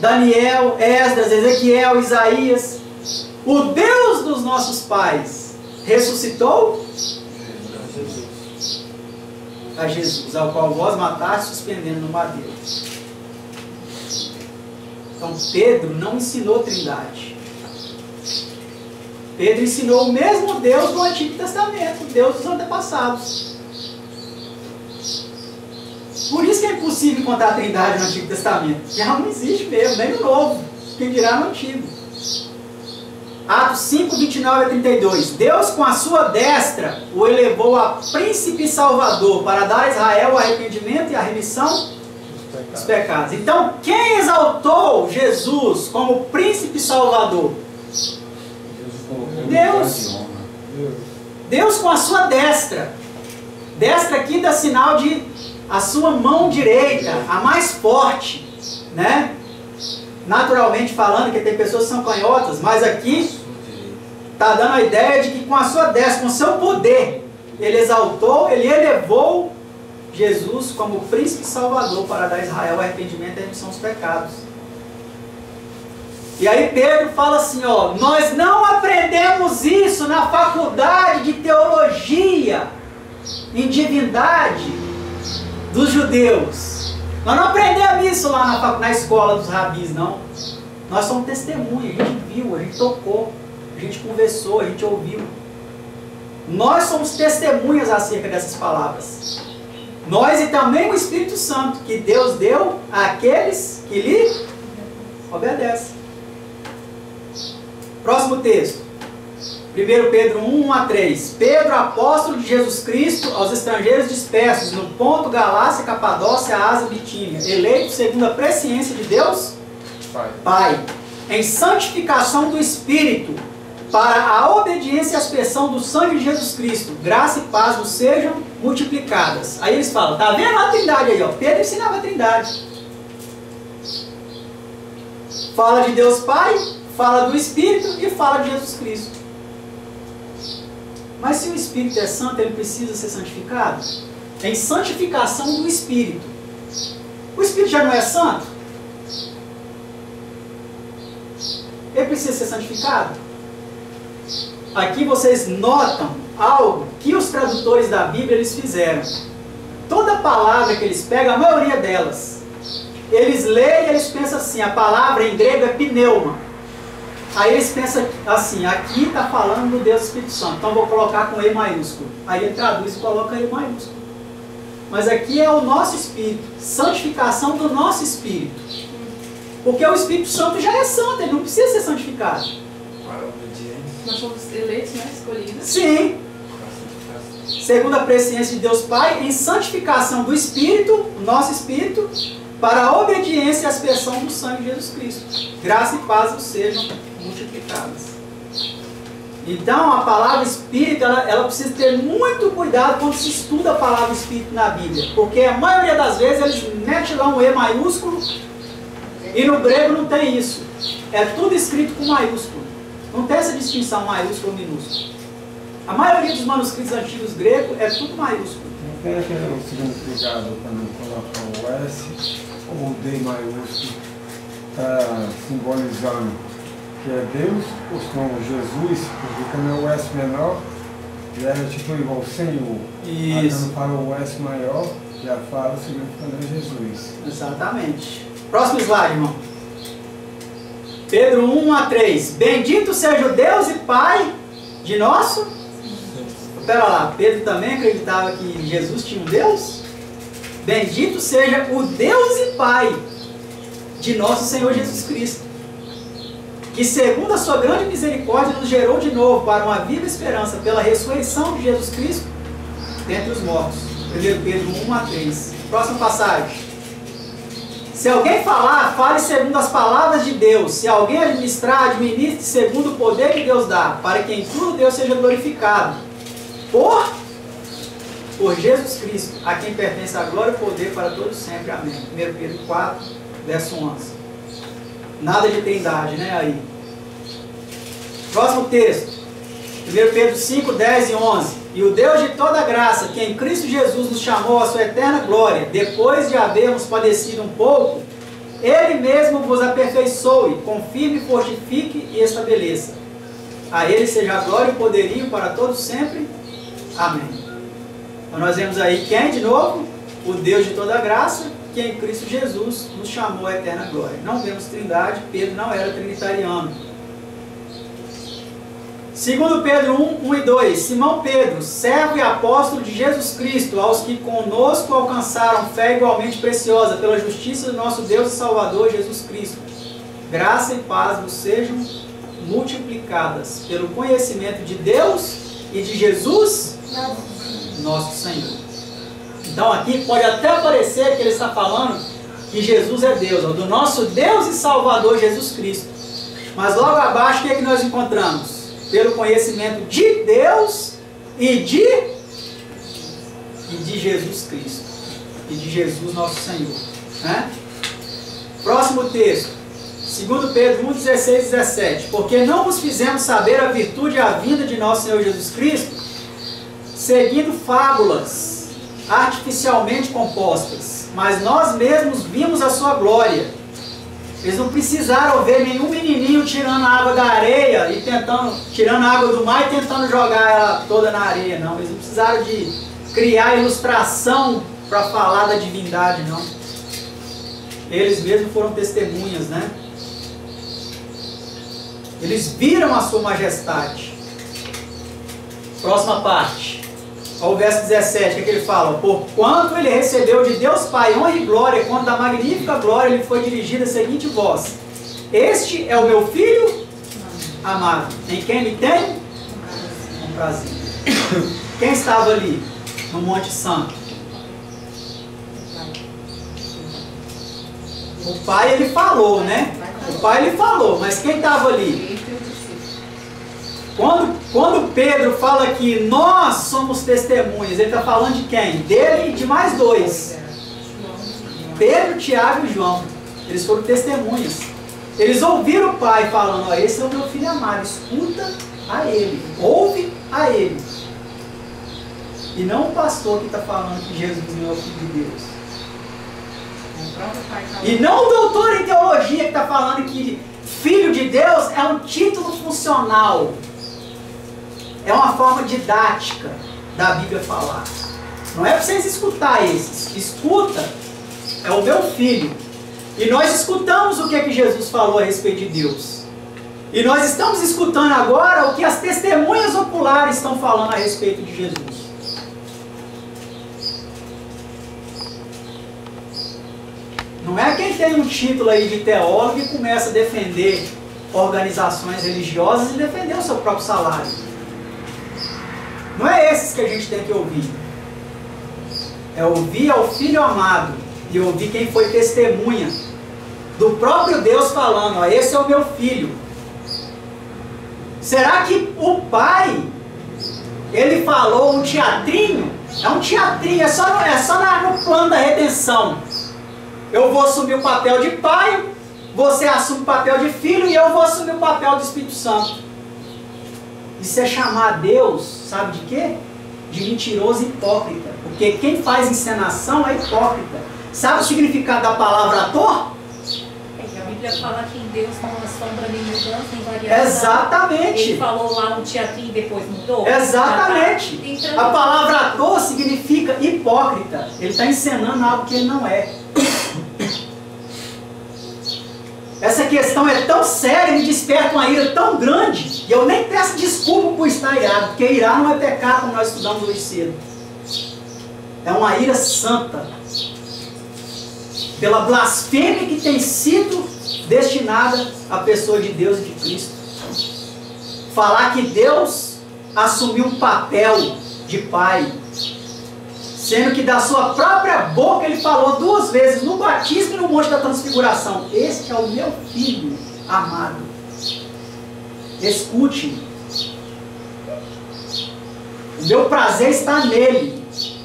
Daniel, Esdras, Ezequiel, Isaías. O Deus dos nossos pais ressuscitou a Jesus, ao qual vós mataste, suspendendo no madeiro. Então Pedro não ensinou Trindade. Pedro ensinou o mesmo Deus do Antigo Testamento, o Deus dos antepassados. Por isso que é impossível encontrar a Trindade no Antigo Testamento. Já não existe mesmo, nem no Novo. Quem dirá no Antigo. Atos 5, 29 a 32. Deus com a sua destra o elevou a príncipe salvador para dar a Israel o arrependimento e a remissão dos pecados. Então, quem exaltou Jesus como príncipe salvador? Deus. Deus com a sua destra. Destra aqui dá sinal de a sua mão direita, a mais forte, né? Naturalmente falando, que tem pessoas que são canhotas, mas aqui está dando a ideia de que com a sua destra, com o seu poder, ele exaltou, ele elevou Jesus como príncipe salvador para dar a Israel o arrependimento e a remissão dos pecados. E aí Pedro fala assim, ó, nós não aprendemos isso na faculdade de teologia, em divindade dos judeus. Nós não aprendemos isso lá na escola dos rabis, não. Nós somos testemunhas, a gente viu, a gente tocou, a gente conversou, a gente ouviu. Nós somos testemunhas acerca dessas palavras. Nós e também o Espírito Santo, que Deus deu àqueles que lhe obedecem. Próximo texto. 1 Pedro 1, 1 a 3. Pedro, apóstolo de Jesus Cristo, aos estrangeiros dispersos no Ponto, Galácia, Capadócia, Ásia e Bitínia, eleito segundo a presciência de Deus, Pai, em santificação do Espírito, para a obediência e aspersão do sangue de Jesus Cristo, graça e paz nos sejam multiplicadas. Aí eles falam, tá vendo a Trindade aí, ó? Pedro ensinava a Trindade. Fala de Deus Pai, fala do Espírito e fala de Jesus Cristo. Mas se o Espírito é santo, ele precisa ser santificado? Em santificação do Espírito. O Espírito já não é santo? Ele precisa ser santificado? Aqui vocês notam algo que os tradutores da Bíblia eles fizeram. Toda palavra que eles pegam, a maioria delas, eles leem e eles pensam assim, a palavra em grego é pneuma. Aí eles pensam assim, aqui está falando do Deus Espírito Santo, então vou colocar com E maiúsculo. Aí ele traduz e coloca E maiúsculo. Mas aqui é o nosso Espírito, santificação do nosso Espírito. Porque o Espírito Santo já é santo, ele não precisa ser santificado. Nós somos eleitos, né? Escolhidos. Sim. Segundo a presciência de Deus Pai, em santificação do Espírito, o nosso Espírito, para a obediência e aspersão do sangue de Jesus Cristo. Graça e paz nos sejam multiplicadas. Então, a palavra espírito, ela precisa ter muito cuidado quando se estuda a palavra espírito na Bíblia. Porque a maioria das vezes eles metem lá um E maiúsculo e no grego não tem isso. É tudo escrito com maiúsculo. Não tem essa distinção maiúsculo ou minúsculo. A maioria dos manuscritos antigos gregos é tudo maiúsculo. Não tem aquele significado quando coloca o S ou o D maiúsculo, simbolizando que é Deus, ou senão Jesus, porque quando é o S menor, já é tipo igual Senhor. Isso. Aí quando fala o S maior, já fala significando Jesus. Exatamente. Próximo slide, irmão. Pedro 1:3. Bendito seja o Deus e Pai de nosso... Pera lá, Pedro também acreditava que Jesus tinha um Deus? Bendito seja o Deus e Pai de nosso Senhor Jesus Cristo, que segundo a sua grande misericórdia nos gerou de novo para uma viva esperança pela ressurreição de Jesus Cristo dentre os mortos. 1 Pedro 1:3. Próxima passagem. Se alguém falar, fale segundo as palavras de Deus. Se alguém administrar, administre segundo o poder que Deus dá, para que em tudo Deus seja glorificado. Por Jesus Cristo, a quem pertence a glória e o poder para todos sempre. Amém. 1 Pedro 4, verso 11. Nada de trindade, né? Aí. Próximo texto. 1 Pedro 5, 10 e 11. E o Deus de toda graça, que em Cristo Jesus nos chamou à sua eterna glória, depois de havermos padecido um pouco, Ele mesmo vos aperfeiçoe, confirme, fortifique e estabeleça. A Ele seja a glória e o poderio para todos sempre. Amém. Então nós vemos aí quem de novo? O Deus de toda graça, que em Cristo Jesus nos chamou à eterna glória. Não vemos trindade, Pedro não era trinitariano. Segundo Pedro 1, 1 e 2, Simão Pedro, servo e apóstolo de Jesus Cristo, aos que conosco alcançaram fé igualmente preciosa, pela justiça do nosso Deus e Salvador Jesus Cristo. Graça e paz vos sejam multiplicadas pelo conhecimento de Deus e de Jesus, nosso Senhor. Então aqui pode até parecer que ele está falando que Jesus é Deus, do nosso Deus e Salvador Jesus Cristo. Mas logo abaixo o que é que nós encontramos? Pelo conhecimento de Deus e de Jesus Cristo. E de Jesus nosso Senhor. Né? Próximo texto. 2 Pedro 1, 16 e 17. Porque não vos fizemos saber a virtude e a vinda de nosso Senhor Jesus Cristo, seguindo fábulas artificialmente compostas, mas nós mesmos vimos a sua glória. Eles não precisaram ver nenhum menininho tirando a água da areia e tirando a água do mar e tentando jogar ela toda na areia, não. Eles não precisaram de criar ilustração para falar da divindade, não. Eles mesmos foram testemunhas, né? Eles viram a sua majestade. Próxima parte. Ao verso 17, que ele fala: porquanto ele recebeu de Deus Pai honra e glória, quando da magnífica glória lhe foi dirigida a seguinte voz: este é o meu filho amado, em quem me tem um prazer. Quem estava ali no Monte Santo? O Pai, ele falou, né? O Pai, ele falou, mas quem estava ali? Quando Pedro fala que nós somos testemunhas, ele está falando de quem? Dele e de mais dois. Pedro, Tiago e João. Eles foram testemunhas. Eles ouviram o Pai falando: ó, esse é o meu filho amado, escuta a ele, ouve a ele. E não o pastor que está falando que Jesus é o Filho de Deus. E não o doutor em teologia que está falando que Filho de Deus é um título funcional. É uma forma didática da Bíblia falar. Não é para vocês escutar esses. Escuta, é o meu filho. E nós escutamos o que é que Jesus falou a respeito de Deus. E nós estamos escutando agora o que as testemunhas oculares estão falando a respeito de Jesus. Não é quem tem um título aí de teólogo e começa a defender organizações religiosas e defender o seu próprio salário. Não é esses que a gente tem que ouvir. É ouvir ao Filho amado e ouvir quem foi testemunha do próprio Deus falando: ó, esse é o meu filho. Será que o pai, ele falou um teatrinho? É um teatrinho, é só no plano da redenção. Eu vou assumir o papel de pai, você assume o papel de filho e eu vou assumir o papel do Espírito Santo. Isso é chamar Deus, sabe de quê? De mentiroso e hipócrita. Porque quem faz encenação é hipócrita. Sabe o significado da palavra ator? A Bíblia fala que em Deus não há sombra nem mudança, nem variação. Exatamente. Ele falou lá no teatrinho e depois mudou. Exatamente. A palavra ator significa hipócrita. Ele está encenando algo que ele não é. Essa questão é tão séria e me desperta uma ira tão grande, e eu nem peço desculpa por estar irado, porque irar não é pecado, como nós estudamos hoje cedo. É uma ira santa, pela blasfêmia que tem sido destinada à pessoa de Deus e de Cristo. Falar que Deus assumiu um papel de pai, sendo que da sua própria boca ele falou 2 vezes, no batismo e no monte da transfiguração: este é o meu filho amado. Escute, o meu prazer está nele,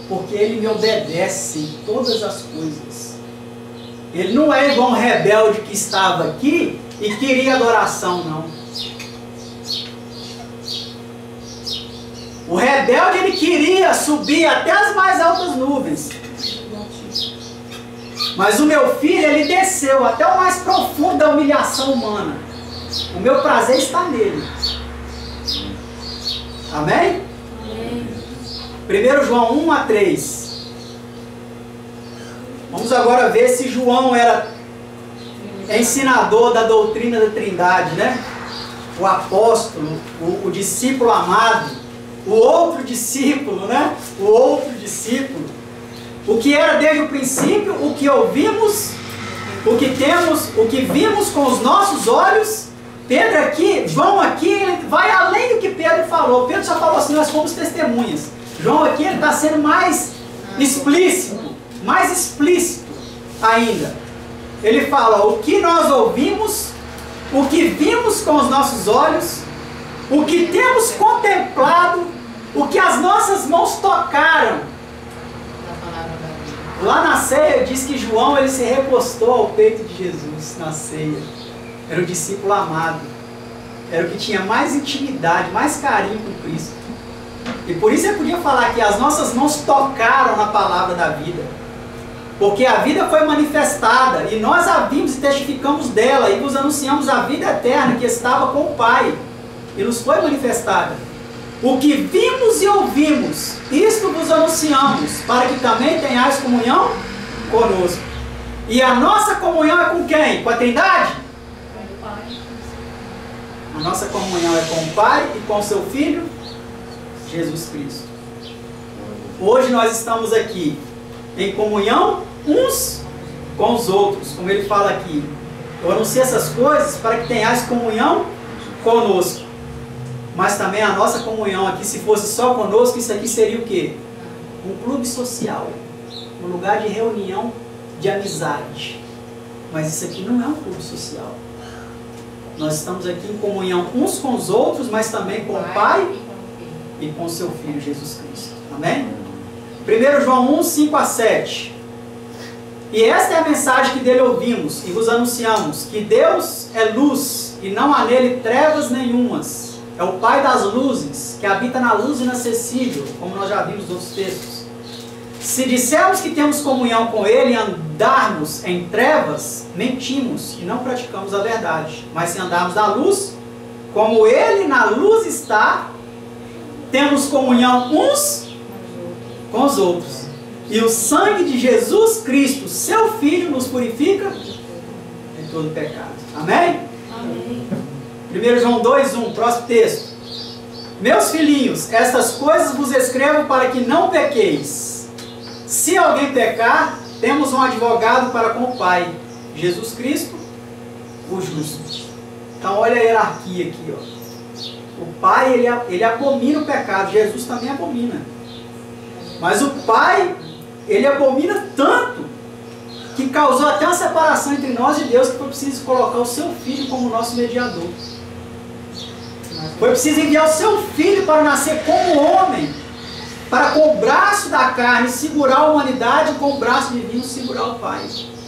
porque ele me obedece em todas as coisas. Ele não é igual um rebelde que estava aqui e queria adoração, não. O rebelde, ele queria subir até as mais altas nuvens. Mas o meu filho, ele desceu até o mais profundo da humilhação humana. O meu prazer está nele. Amém? 1 João 1-3. Vamos agora ver se João era ensinador da doutrina da Trindade, né? O apóstolo, o discípulo amado. O outro discípulo, né? O outro discípulo. O que era desde o princípio, o que ouvimos, o que temos, o que vimos com os nossos olhos. Pedro aqui, João aqui, ele vai além do que Pedro falou. Pedro só falou assim: nós fomos testemunhas. João aqui, ele está sendo mais explícito ainda. Ele fala: o que nós ouvimos, o que vimos com os nossos olhos, o que temos contemplado, o que as nossas mãos tocaram. Lá na ceia diz que João, ele se recostou ao peito de Jesus na ceia. Era o discípulo amado. Era o que tinha mais intimidade, mais carinho com Cristo. E por isso eu podia falar que as nossas mãos tocaram na palavra da vida. Porque a vida foi manifestada e nós a vimos e testificamos dela e vos anunciamos a vida eterna que estava com o Pai e nos foi manifestada. O que vimos e ouvimos, isto vos anunciamos, para que também tenhais comunhão conosco. E a nossa comunhão é com quem? Com a Trindade? Com o Pai. A nossa comunhão é com o Pai e com o seu Filho, Jesus Cristo. Hoje nós estamos aqui em comunhão uns com os outros, como ele fala aqui. Eu anuncio essas coisas para que tenhais comunhão conosco. Mas também a nossa comunhão aqui, se fosse só conosco, isso aqui seria o quê? Um clube social, um lugar de reunião de amizade. Mas isso aqui não é um clube social. Nós estamos aqui em comunhão uns com os outros, mas também com o Pai e com o seu Filho Jesus Cristo. Amém? 1 João 1, 5-7. E esta é a mensagem que dele ouvimos e vos anunciamos, que Deus é luz e não há nele trevas nenhumas. É o Pai das luzes, que habita na luz inacessível, como nós já vimos nos outros textos. Se dissermos que temos comunhão com Ele e andarmos em trevas, mentimos e não praticamos a verdade. Mas se andarmos na luz, como Ele na luz está, temos comunhão uns com os outros. E o sangue de Jesus Cristo, seu Filho, nos purifica de todo pecado. Amém? Amém. 1 João 2,1, próximo texto. Meus filhinhos, estas coisas vos escrevo para que não pequeis. Se alguém pecar, temos um advogado para com o Pai, Jesus Cristo, o justo. Então olha a hierarquia aqui, ó. O Pai, ele abomina o pecado, Jesus também abomina. Mas o Pai, ele abomina tanto que causou até uma separação entre nós e Deus, que foi preciso colocar o seu Filho como nosso mediador. Foi preciso enviar o seu filho para nascer como homem, para com o braço da carne segurar a humanidade, com o braço divino segurar o Pai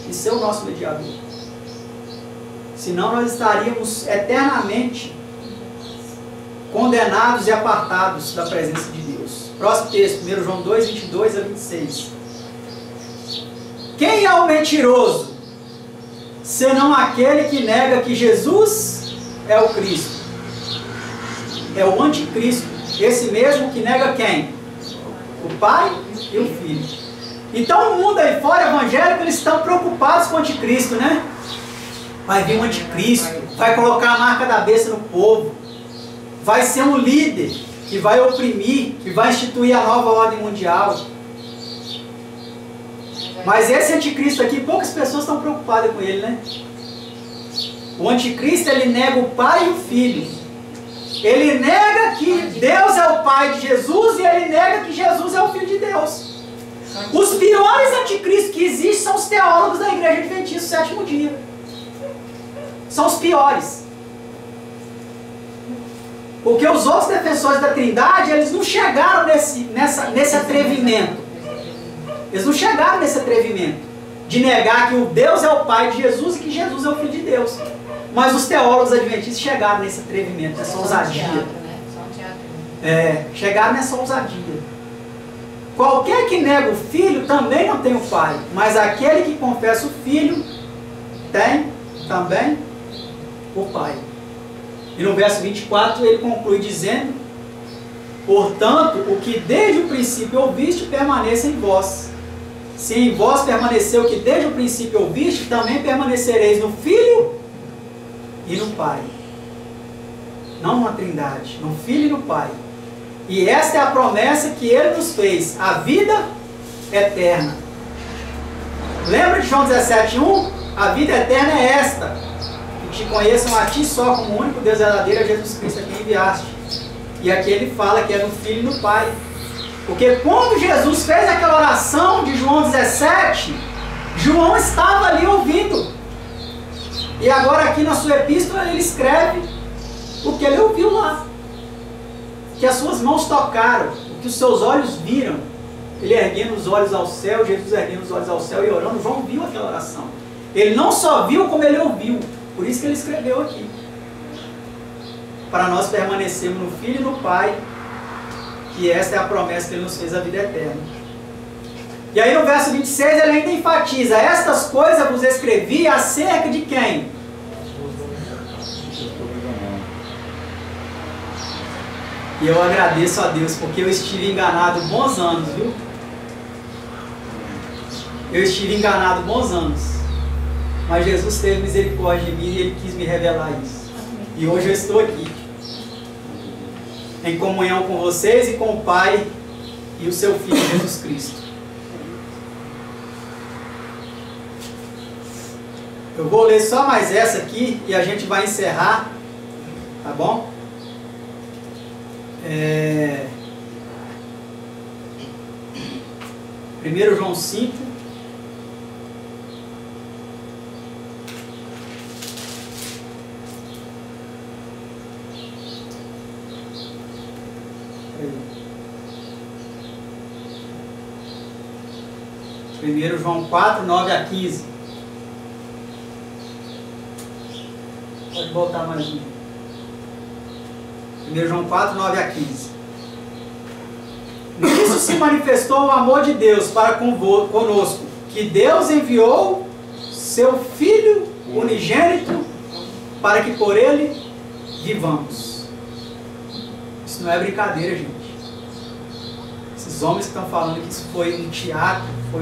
e ser o nosso mediador. Senão nós estaríamos eternamente condenados e apartados da presença de Deus. Próximo texto, 1 João 2, 22 a 26. Quem é o mentiroso, senão aquele que nega que Jesus é o Cristo? É o anticristo, esse mesmo que nega quem? O Pai e o Filho. Então o mundo aí fora evangélico, eles estão preocupados com o anticristo, né? Vai vir um anticristo, vai colocar a marca da besta no povo, vai ser um líder que vai oprimir, que vai instituir a nova ordem mundial. Mas esse anticristo aqui, poucas pessoas estão preocupadas com ele, né? O anticristo, ele nega o Pai e o Filho. Ele nega que Deus é o Pai de Jesus e ele nega que Jesus é o Filho de Deus. Os piores anticristos que existem são os teólogos da Igreja Adventista do Sétimo Dia. São os piores. Porque os outros defensores da Trindade, eles não chegaram nesse atrevimento. Eles não chegaram nesse atrevimento de negar que o Deus é o Pai de Jesus e que Jesus é o Filho de Deus. Mas os teólogos adventistas chegaram nesse atrevimento, nessa ousadia. Chegaram nessa ousadia. Qualquer que nega o Filho também não tem o Pai, mas aquele que confessa o Filho tem também o Pai. E no verso 24 ele conclui dizendo: portanto, o que desde o princípio ouviste permaneça em vós. Se em vós permaneceu o que desde o princípio ouviste, também permanecereis no Filho e no Pai. Não na Trindade, no Filho e no Pai. E esta é a promessa que Ele nos fez, a vida eterna. Lembra de João 17:1? A vida eterna é esta: que te conheçam a Ti só como o único Deus verdadeiro, a Jesus Cristo a quem enviaste. E aqui ele fala que é no Filho e no Pai. Porque quando Jesus fez aquela oração de João 17, João estava ali ouvindo. E agora aqui na sua epístola ele escreve o que ele ouviu lá. Que as suas mãos tocaram, o que os seus olhos viram. Ele erguendo os olhos ao céu, Jesus erguendo os olhos ao céu e orando. João viu aquela oração. Ele não só viu, como ele ouviu. Por isso que ele escreveu aqui. Para nós permanecermos no Filho e no Pai. E esta é a promessa que ele nos fez, a vida eterna. E aí no verso 26 ele ainda enfatiza: estas coisas vos escrevi acerca de quem? E eu agradeço a Deus, porque eu estive enganado bons anos, viu? Eu estive enganado bons anos. Mas Jesus teve misericórdia de mim e Ele quis me revelar isso. E hoje eu estou aqui, em comunhão com vocês e com o Pai e o seu Filho Jesus Cristo. Eu vou ler só mais essa aqui e a gente vai encerrar, tá bom? 1 João 5. Primeiro João 4, 9 a 15. Pode voltar mais um. 1 João 4, 9 a 15. Nisso se manifestou o amor de Deus para conosco, que Deus enviou seu Filho unigênito para que por ele vivamos. Isso não é brincadeira, gente. Esses homens que estão falando que isso foi um teatro, foi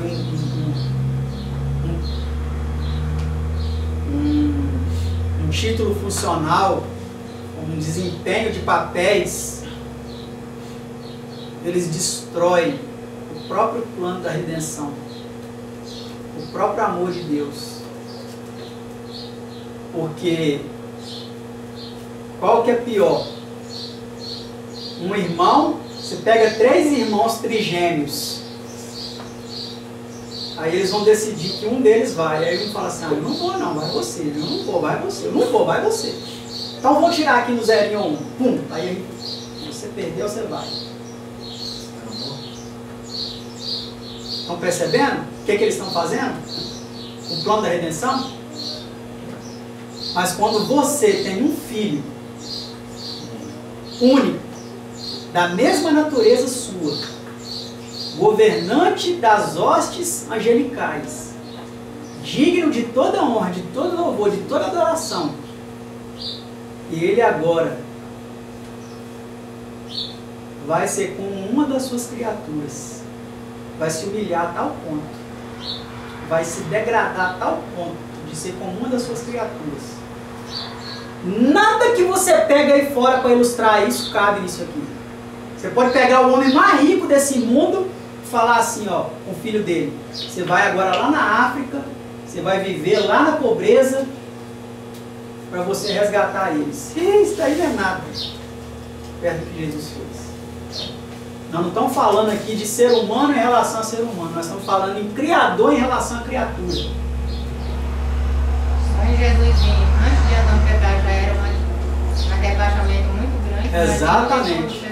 um título funcional, um desempenho de papéis, eles destroem o próprio plano da redenção, o próprio amor de Deus. Porque qual que é pior? Um irmão, você pega 3 irmãos trigêmeos, aí eles vão decidir que um deles vai, aí um fala assim: ah, eu não vou não, vai você, eu não vou, vai você, eu não vou, vai você. Então vou tirar aqui no 0 e 1. Pum. Aí você perdeu, você vai. Estão percebendo o que eles estão fazendo? O plano da redenção? Mas quando você tem um filho único, da mesma natureza sua, governante das hostes angelicais, digno de toda honra, de todo louvor, de toda adoração, e ele agora vai ser como uma das suas criaturas, vai se humilhar a tal ponto, vai se degradar a tal ponto de ser como uma das suas criaturas. Nada que você pega aí fora para ilustrar isso cabe nisso aqui. Você pode pegar o homem mais rico desse mundo e falar assim, ó, com o filho dele: você vai agora lá na África, você vai viver lá na pobreza para você resgatar eles. Isso daí não é nada perto do que Jesus fez. Nós não estamos falando aqui de ser humano em relação a ser humano, nós estamos falando em criador em relação a criatura. Só em Jesus vir, antes de Adão pecar, já era um rebaixamento muito grande. Exatamente.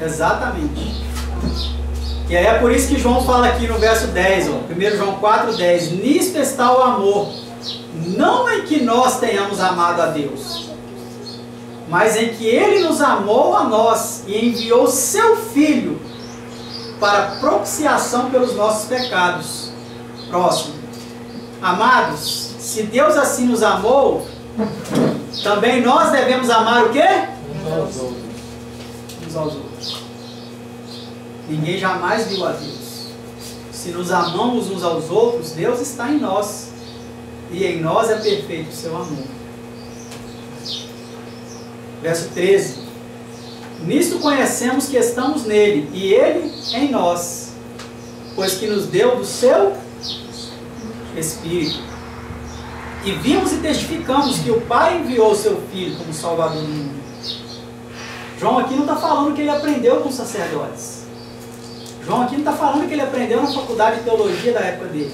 Exatamente. E aí é por isso que João fala aqui no verso 10, ó, 1 João 4,10: nisto está o amor, não em que nós tenhamos amado a Deus, mas em que Ele nos amou a nós e enviou seu Filho para propiciação pelos nossos pecados. Próximo. Amados, se Deus assim nos amou, também nós devemos amar o quê? Uns aos outros. Uns aos outros. Ninguém jamais viu a Deus. Se nos amamos uns aos outros, Deus está em nós. E em nós é perfeito o seu amor. Verso 13. Nisto conhecemos que estamos nele, e ele em nós, pois que nos deu do seu Espírito. E vimos e testificamos que o Pai enviou o seu Filho como Salvador do mundo. João aqui não está falando que ele aprendeu com os sacerdotes. João aqui não está falando que ele aprendeu na faculdade de teologia da época dele.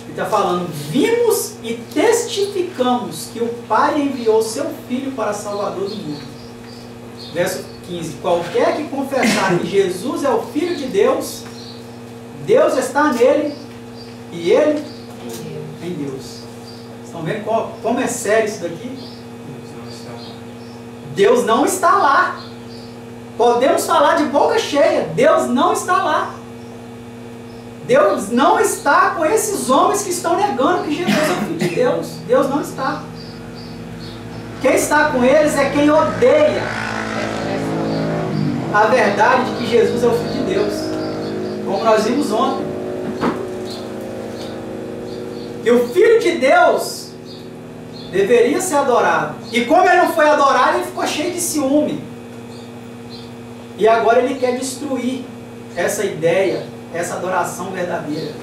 Ele está falando: vimos e testificamos que o Pai enviou seu Filho para Salvador do mundo. Verso 15: qualquer que confessar que Jesus é o Filho de Deus, Deus está nele e ele em Deus. Estão vendo como é sério isso daqui? Deus não está lá. Podemos falar de boca cheia: Deus não está lá. Deus não está com esses homens que estão negando que Jesus é o Filho de Deus. Deus não está. Quem está com eles é quem odeia a verdade de que Jesus é o Filho de Deus, como nós vimos ontem. E o Filho de Deus deveria ser adorado. E como ele não foi adorado, ele ficou cheio de ciúme. E agora ele quer destruir essa ideia, essa adoração verdadeira.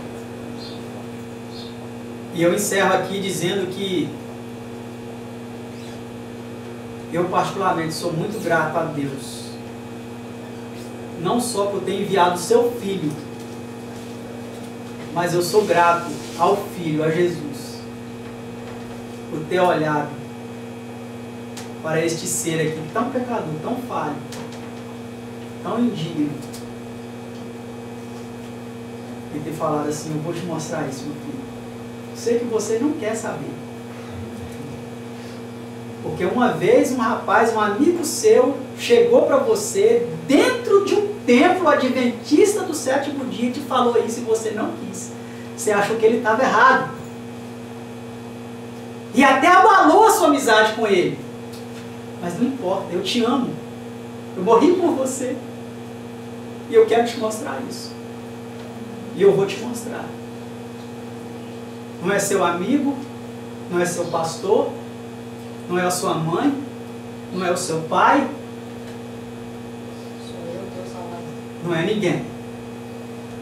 E eu encerro aqui dizendo que eu particularmente sou muito grato a Deus, não só por ter enviado o seu Filho, mas eu sou grato ao Filho, a Jesus, por ter olhado para este ser aqui tão pecador, tão falho, tão indigno, e ter falado assim: eu vou te mostrar isso, meu filho. Sei que você não quer saber. Porque uma vez um rapaz, um amigo seu, chegou para você dentro de um templo adventista do sétimo dia e te falou isso e você não quis. Você achou que ele estava errado. E até abalou a sua amizade com ele. Mas não importa, eu te amo. Eu morri por você. E eu quero te mostrar isso. E eu vou te mostrar. Não é seu amigo, não é seu pastor, não é a sua mãe, não é o seu pai, Sou eu, teu Salvador. não é ninguém.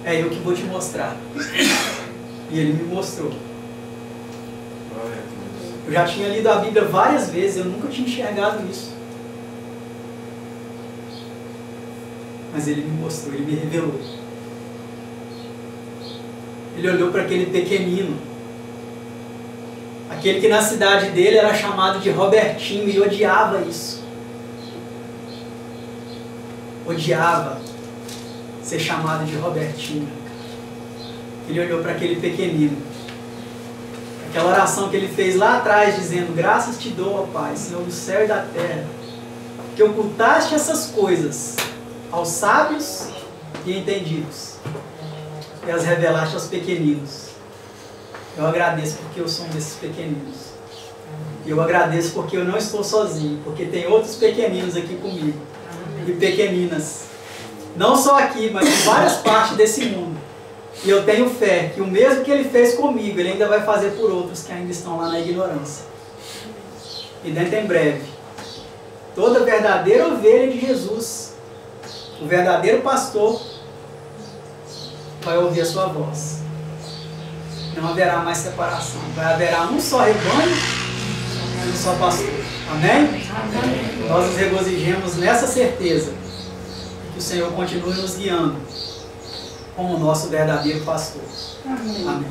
É eu que vou te mostrar. E ele me mostrou. Eu já tinha lido a Bíblia várias vezes, eu nunca tinha enxergado isso. Mas ele me mostrou, ele me revelou. Ele olhou para aquele pequenino, Aquele que na cidade dele era chamado de Robertinho e odiava isso. Odiava ser chamado de Robertinho. Ele olhou para aquele pequenino. Aquela oração que ele fez lá atrás, dizendo: graças te dou, ó Pai, Senhor do céu e da terra, que ocultaste essas coisas aos sábios e entendidos e as revelaste aos pequeninos. Eu agradeço porque eu sou um desses pequeninos. E eu agradeço porque eu não estou sozinho, porque tem outros pequeninos aqui comigo. E pequeninas. Não só aqui, mas em várias partes desse mundo. E eu tenho fé que o mesmo que ele fez comigo, ele ainda vai fazer por outros que ainda estão lá na ignorância. E dentro em breve, toda verdadeira ovelha de Jesus, o verdadeiro pastor, vai ouvir a sua voz. Não haverá mais separação. Vai haverá um só rebanho e um só pastor. Amém? Amém. Nós nos regozijemos nessa certeza que o Senhor continue nos guiando como o nosso verdadeiro pastor. Amém. Amém.